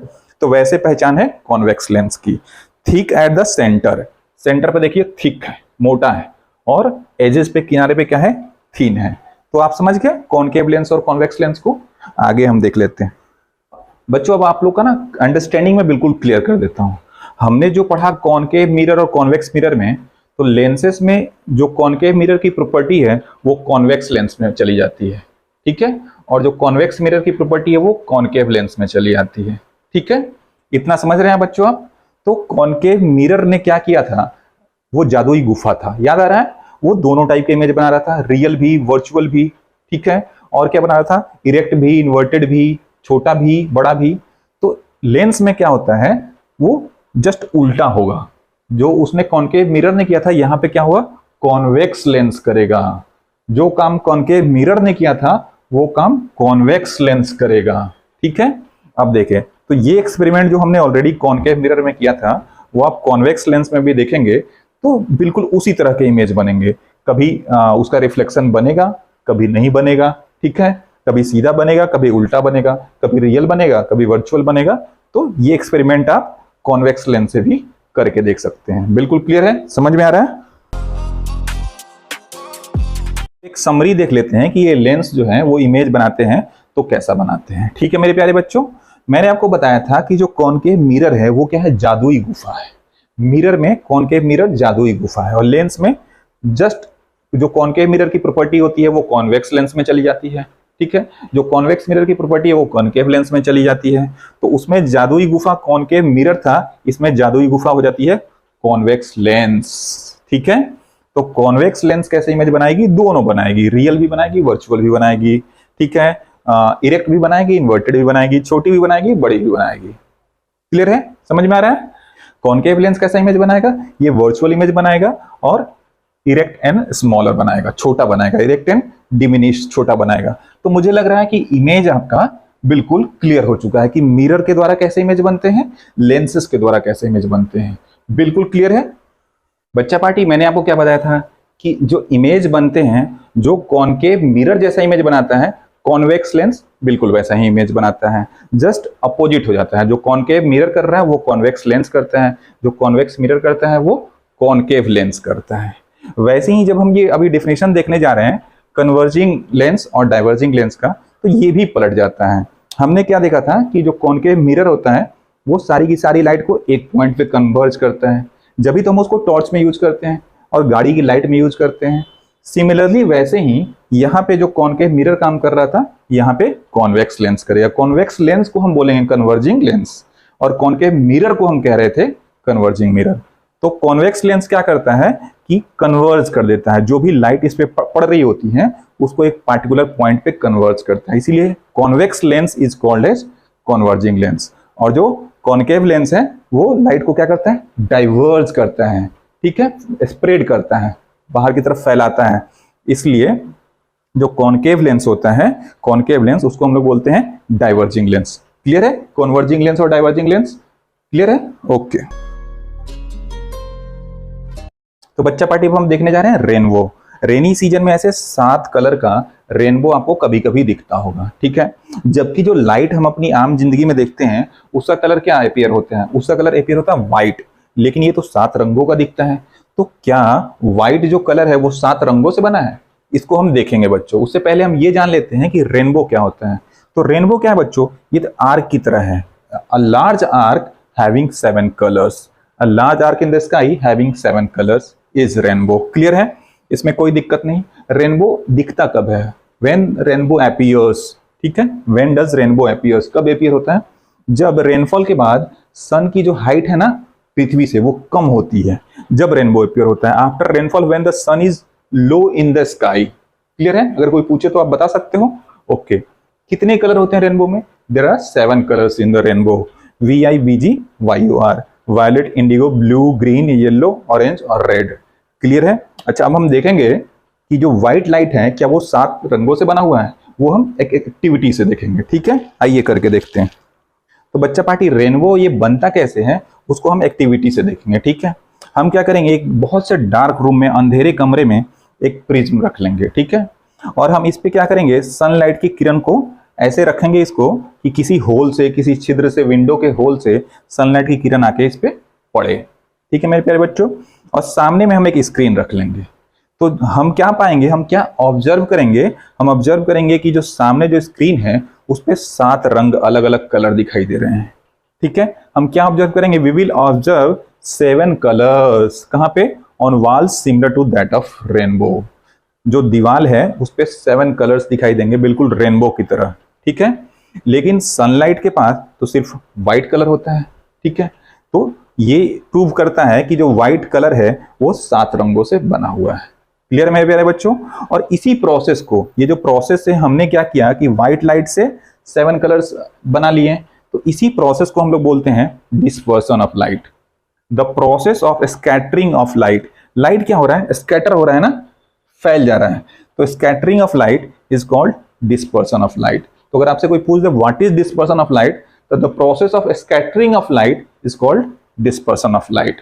तो वैसे पहचान है कॉन्वेक्स लेंस की। Thick at the centre, centre पे देखिए थिक है, मोटा है, और एजेस पे किनारे पे क्या है? थीन है। तो आप समझ गए कॉनकेव लेंस और कॉन्वेक्स लेंस को। आगे हम देख लेते हैं बच्चों। अब आप लोग का ना अंडरस्टैंडिंग में बिल्कुल क्लियर कर देता हूं। हमने जो पढ़ा कॉनकेव मिरर और कॉन्वेक्स मिरर में, तो लेंसेस में जो कॉनकेव मिरर की प्रॉपर्टी है वो कॉन्वेक्स लेंस में चली जाती है। ठीक है, और जो कॉन्वेक्स मिरर की प्रॉपर्टी है वो कॉनकेव लेंस में चली जाती है। ठीक है, इतना समझ रहे हैं बच्चों आप? तो कॉनकेव मिरर ने क्या किया था? वो जादुई गुफा था, याद आ रहा है? वो दोनों टाइप के इमेज बना रहा था, रियल भी वर्चुअल भी, ठीक है। और क्या बना रहा था? इरेक्ट भी, इन्वर्टेड भी, छोटा भी, बड़ा भी। तो लेंस में क्या होता है, वो जस्ट उल्टा होगा। जो उसने कॉनकेव मिरर ने किया था, यहां पे क्या हुआ? कॉन्वेक्स लेंस करेगा। जो काम कॉनकेव मिरर ने किया था वो काम कॉन्वेक्स लेंस करेगा, ठीक है। अब देखें तो ये एक्सपेरिमेंट जो हमने ऑलरेडी कॉनकेव मिरर में किया था वो आप कॉन्वेक्स लेंस में भी देखेंगे तो बिल्कुल उसी तरह के इमेज बनेंगे। कभी उसका रिफ्लेक्शन बनेगा, कभी नहीं बनेगा, ठीक है। कभी सीधा बनेगा, कभी उल्टा बनेगा, कभी रियल बनेगा, कभी वर्चुअल बनेगा। तो ये एक्सपेरिमेंट आप कॉन्वेक्स लेंस से भी करके देख सकते हैं। बिल्कुल क्लियर है? समझ में आ रहा है? एक समरी देख लेते हैं कि ये लेंस जो है वो इमेज बनाते हैं तो कैसा बनाते हैं। ठीक है मेरे प्यारे बच्चों, मैंने आपको बताया था कि जो कॉनकेव मिरर है वो क्या है? जादुई गुफा है। मिरर में कॉनकेव मिरर जादुई गुफा है और लेंस में जस्ट जो कॉनकेव मिरर की प्रॉपर्टी होती है वो कॉन्वेक्स लेंस में चली जाती है, ठीक है। जो कॉन्वेक्स मिरर की प्रॉपर्टी है वो कॉनकेव लेंस में चली जाती है। तो उसमें जादुई गुफा कॉनकेव मिरर था, इसमें जादुई गुफा हो जाती है कॉन्वेक्स लेंस, ठीक है। तो कॉन्वेक्स लेंस कैसे इमेज बनाएगी? दोनों बनाएगी, रियल भी बनाएगी, वर्चुअल भी बनाएगी, ठीक है। इरेक्ट भी बनाएगी, इन्वर्टेड भी बनाएगी, छोटी भी बनाएगी, बड़ी भी बनाएगी। क्लियर है? समझ में आ रहा है? कॉनकेव लेंस कैसा इमेज बनाएगा? ये वर्चुअल इमेज बनाएगा और इरेक्ट एंड स्मॉलर बनाएगा, छोटा बनाएगा, इरेक्ट एंड डिमिनिश, छोटा बनाएगा। तो मुझे लग रहा है कि इमेज आपका बिल्कुल क्लियर हो चुका है कि मिरर के द्वारा कैसे इमेज बनते हैं, लेंसेस के द्वारा कैसे इमेज बनते हैं। बिल्कुल क्लियर है बच्चा पार्टी? मैंने आपको क्या बताया था कि जो इमेज बनते हैं, जो कॉनकेव मिरर जैसा इमेज बनाता है कॉन्वेक्स लेंस बिल्कुल वैसा ही इमेज बनाता है, जस्ट अपोजिट हो जाता है। जो कॉनकेव मिरर कर रहा है वो कॉन्वेक्स लेंस करता है, जो कॉन्वेक्स मिरर करता है वो कॉनकेव लेंस करता है। वैसे ही जब हम ये अभी डेफिनेशन देखने जा रहे हैं कन्वर्जिंग लेंस और डाइवर्जिंग लेंस का, तो ये भी पलट जाता है। हमने क्या देखा था कि जो कॉनकेव मिरर होता है वो सारी की सारी लाइट को एक पॉइंट पे कन्वर्ज करता है, जब भी तो हम उसको टॉर्च में यूज करते हैं और गाड़ी की लाइट में यूज करते हैं। सिमिलरली वैसे ही यहाँ पे जो कॉनकेव मिरर काम कर रहा था, यहाँ पे कॉन्वेक्स लेंस करेगा। कॉन्वेक्स लेंस को हम बोलेंगे कन्वर्जिंग लेंस और कॉनकेव मिरर को हम कह रहे थे कन्वर्जिंग मिरर। तो कॉन्वेक्स लेंस क्या करता है कि कन्वर्ज कर देता है, जो भी लाइट इस पे पड़ रही होती है उसको एक पार्टिकुलर पॉइंट पे कन्वर्ज करता है, इसीलिए convex lens is called as converging lens. और जो कॉनकेव लेंस है वो लाइट को क्या करता है? डाइवर्ज करता है, ठीक है, स्प्रेड करता है, बाहर की तरफ फैलाता है। इसलिए जो कॉनकेव लेंस होता है, कॉनकेव लेंस, उसको हम लोग बोलते हैं डाइवर्जिंग लेंस। क्लियर है? कन्वर्जिंग लेंस और डाइवर्जिंग लेंस क्लियर है? ओके। तो बच्चा पार्टी अब हम देखने जा रहे हैं रेनबो। रेनी सीजन में ऐसे 7 कलर का रेनबो आपको कभी कभी दिखता होगा, ठीक है। जबकि जो लाइट हम अपनी आम जिंदगी में देखते हैं उसका कलर क्या अपीयर होता है? उसका कलर अपीयर होता है व्हाइट, लेकिन ये तो 7 रंगों का दिखता है। तो क्या व्हाइट जो कलर है वो 7 रंगों से बना है? इसको हम देखेंगे बच्चों। उससे पहले हम ये जान लेते हैं कि रेनबो क्या होता है। तो रेनबो क्या है बच्चों? ये तो आर्क की तरह है, a large arc having 7 colours. A large arc in the sky having 7 colours is rainbow. Clear है? इसमें कोई दिक्कत नहीं। रेनबो दिखता कब है? व्हेन रेनबो अपीयर्स, ठीक है। When does rainbow appears? कब अपीयर होता है? जब रेनफॉल के बाद सन की जो हाइट है ना पृथ्वी से वो कम होती है, जब रेनबो अपीयर होता है। After rainfall when the sun is low in the sky. Clear है? अगर कोई पूछे तो आप बता सकते हो। ओके। कितने कलर होते हैं रेनबो में? There are 7 colours in the rainbow. VIVGYOR, violet, indigo, blue, green, yellow, orange और रेड। क्लियर है? अच्छा, अब हम देखेंगे कि जो व्हाइट लाइट है क्या वो 7 रंगों से बना हुआ है? वो हम एक एक्टिविटी से देखेंगे, ठीक है। आइए करके देखते हैं। तो बच्चा पार्टी रेनबो ये बनता कैसे है उसको हम एक्टिविटी से देखेंगे, ठीक है। हम क्या करेंगे, एक बहुत से डार्क रूम में, अंधेरे कमरे में एक प्रिज्म रख लेंगे, ठीक है। और हम इस पे क्या करेंगे, सनलाइट की किरण को ऐसे रखेंगे इसको कि किसी होल से, किसी छिद्र से, विंडो के होल से सनलाइट की किरण आके इस पे पड़े, ठीक है मेरे प्यारे बच्चों। और सामने में हम एक स्क्रीन रख लेंगे। तो हम क्या पाएंगे, हम क्या ऑब्जर्व करेंगे? हम ऑब्जर्व करेंगे कि जो सामने जो स्क्रीन है उस पे 7 रंग, अलग अलग कलर दिखाई दे रहे हैं, ठीक है। हम क्या ऑब्जर्व करेंगे? We will observe 7 colours. कहां पे? On walls similar to that of rainbow. जो दीवार है उस पे 7 कलर्स दिखाई देंगे, बिल्कुल रेनबो की तरह, ठीक है। लेकिन सनलाइट के पास तो सिर्फ व्हाइट कलर होता है, ठीक है। तो ये प्रूव करता है कि जो व्हाइट कलर है वो 7 रंगों से बना हुआ है। क्लियर है मेरे प्यारे बच्चों? और इसी प्रोसेस को, ये जो प्रोसेस से हमने क्या किया कि व्हाइट लाइट से 7 कलर्स बना लिए, तो इसी प्रोसेस को हम लोग बोलते हैं dispersion of light. The process of scattering of light. Light क्या हो रहा है? स्कैटर हो रहा है ना, फैल जा रहा है, तो scattering of light is called dispersion of light. तो अगर आपसे कोई पूछ दे what is dispersion of light, तो the process of scattering of light is called dispersion of light.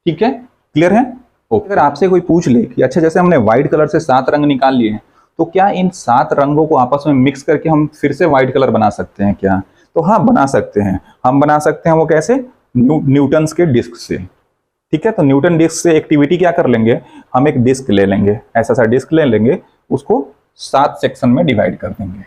ठीक है, क्लियर है? अगर आपसे कोई पूछ ले कि अच्छा जैसे हमने व्हाइट कलर से 7 रंग निकाल लिए हैं, तो क्या इन 7 रंगों को आपस में मिक्स करके हम फिर से व्हाइट कलर बना सकते हैं क्या? तो हाँ, बना सकते हैं। हम बना सकते हैं, वो कैसे? न्यूटन्स के डिस्क से। ठीक है, तो न्यूटन डिस्क से एक्टिविटी क्या कर लेंगे, हम एक डिस्क ले लेंगे, ऐसा सा डिस्क ले लेंगे, उसको 7 सेक्शन में डिवाइड कर देंगे,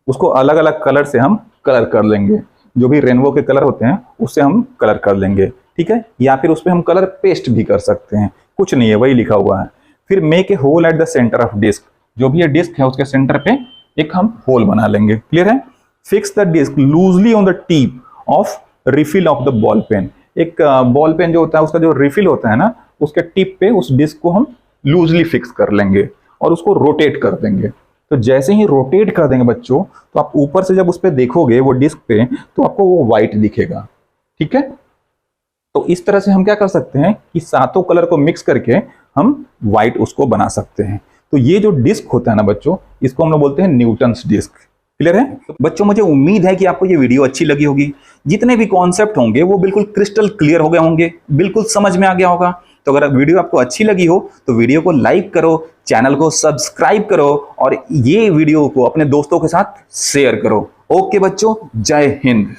उसको अलग अलग कलर से हम कलर कर लेंगे, जो भी रेनबो के कलर होते हैं उससे हम कलर कर लेंगे। ठीक है, या फिर उस पर हम कलर पेस्ट भी कर सकते हैं, कुछ नहीं है, वही लिखा हुआ है। फिर make a hole at the centre of disc, जो भी ये डिस्क है उसके सेंटर पे एक हम होल बना लेंगे। क्लियर है? Fix the disc loosely on the tip of refill of the ball pen. एक बॉल पेन जो होता है उसका जो रिफिल होता है ना, उसके टिप पे उस डिस्क को हम लूजली फिक्स कर लेंगे और उसको रोटेट कर देंगे। तो जैसे ही रोटेट कर देंगे बच्चों, तो आप ऊपर से जब उस पर देखोगे वो डिस्क पे, तो आपको वो व्हाइट दिखेगा। ठीक है, तो इस तरह से हम क्या कर सकते हैं कि 7 कलर को मिक्स करके हम व्हाइट उसको बना सकते हैं। तो ये जो डिस्क होता है ना बच्चों, इसको हम लोग बोलते हैं न्यूटन्स डिस्क। क्लियर है? तो बच्चों मुझे उम्मीद है कि आपको ये वीडियो अच्छी लगी होगी। जितने भी कॉन्सेप्ट होंगे वो बिल्कुल क्रिस्टल क्लियर हो गए होंगे, बिल्कुल समझ में आ गया होगा। तो अगर वीडियो आपको अच्छी लगी हो तो वीडियो को लाइक करो, चैनल को सब्सक्राइब करो और ये वीडियो को अपने दोस्तों के साथ शेयर करो। ओके बच्चों, जय हिंद।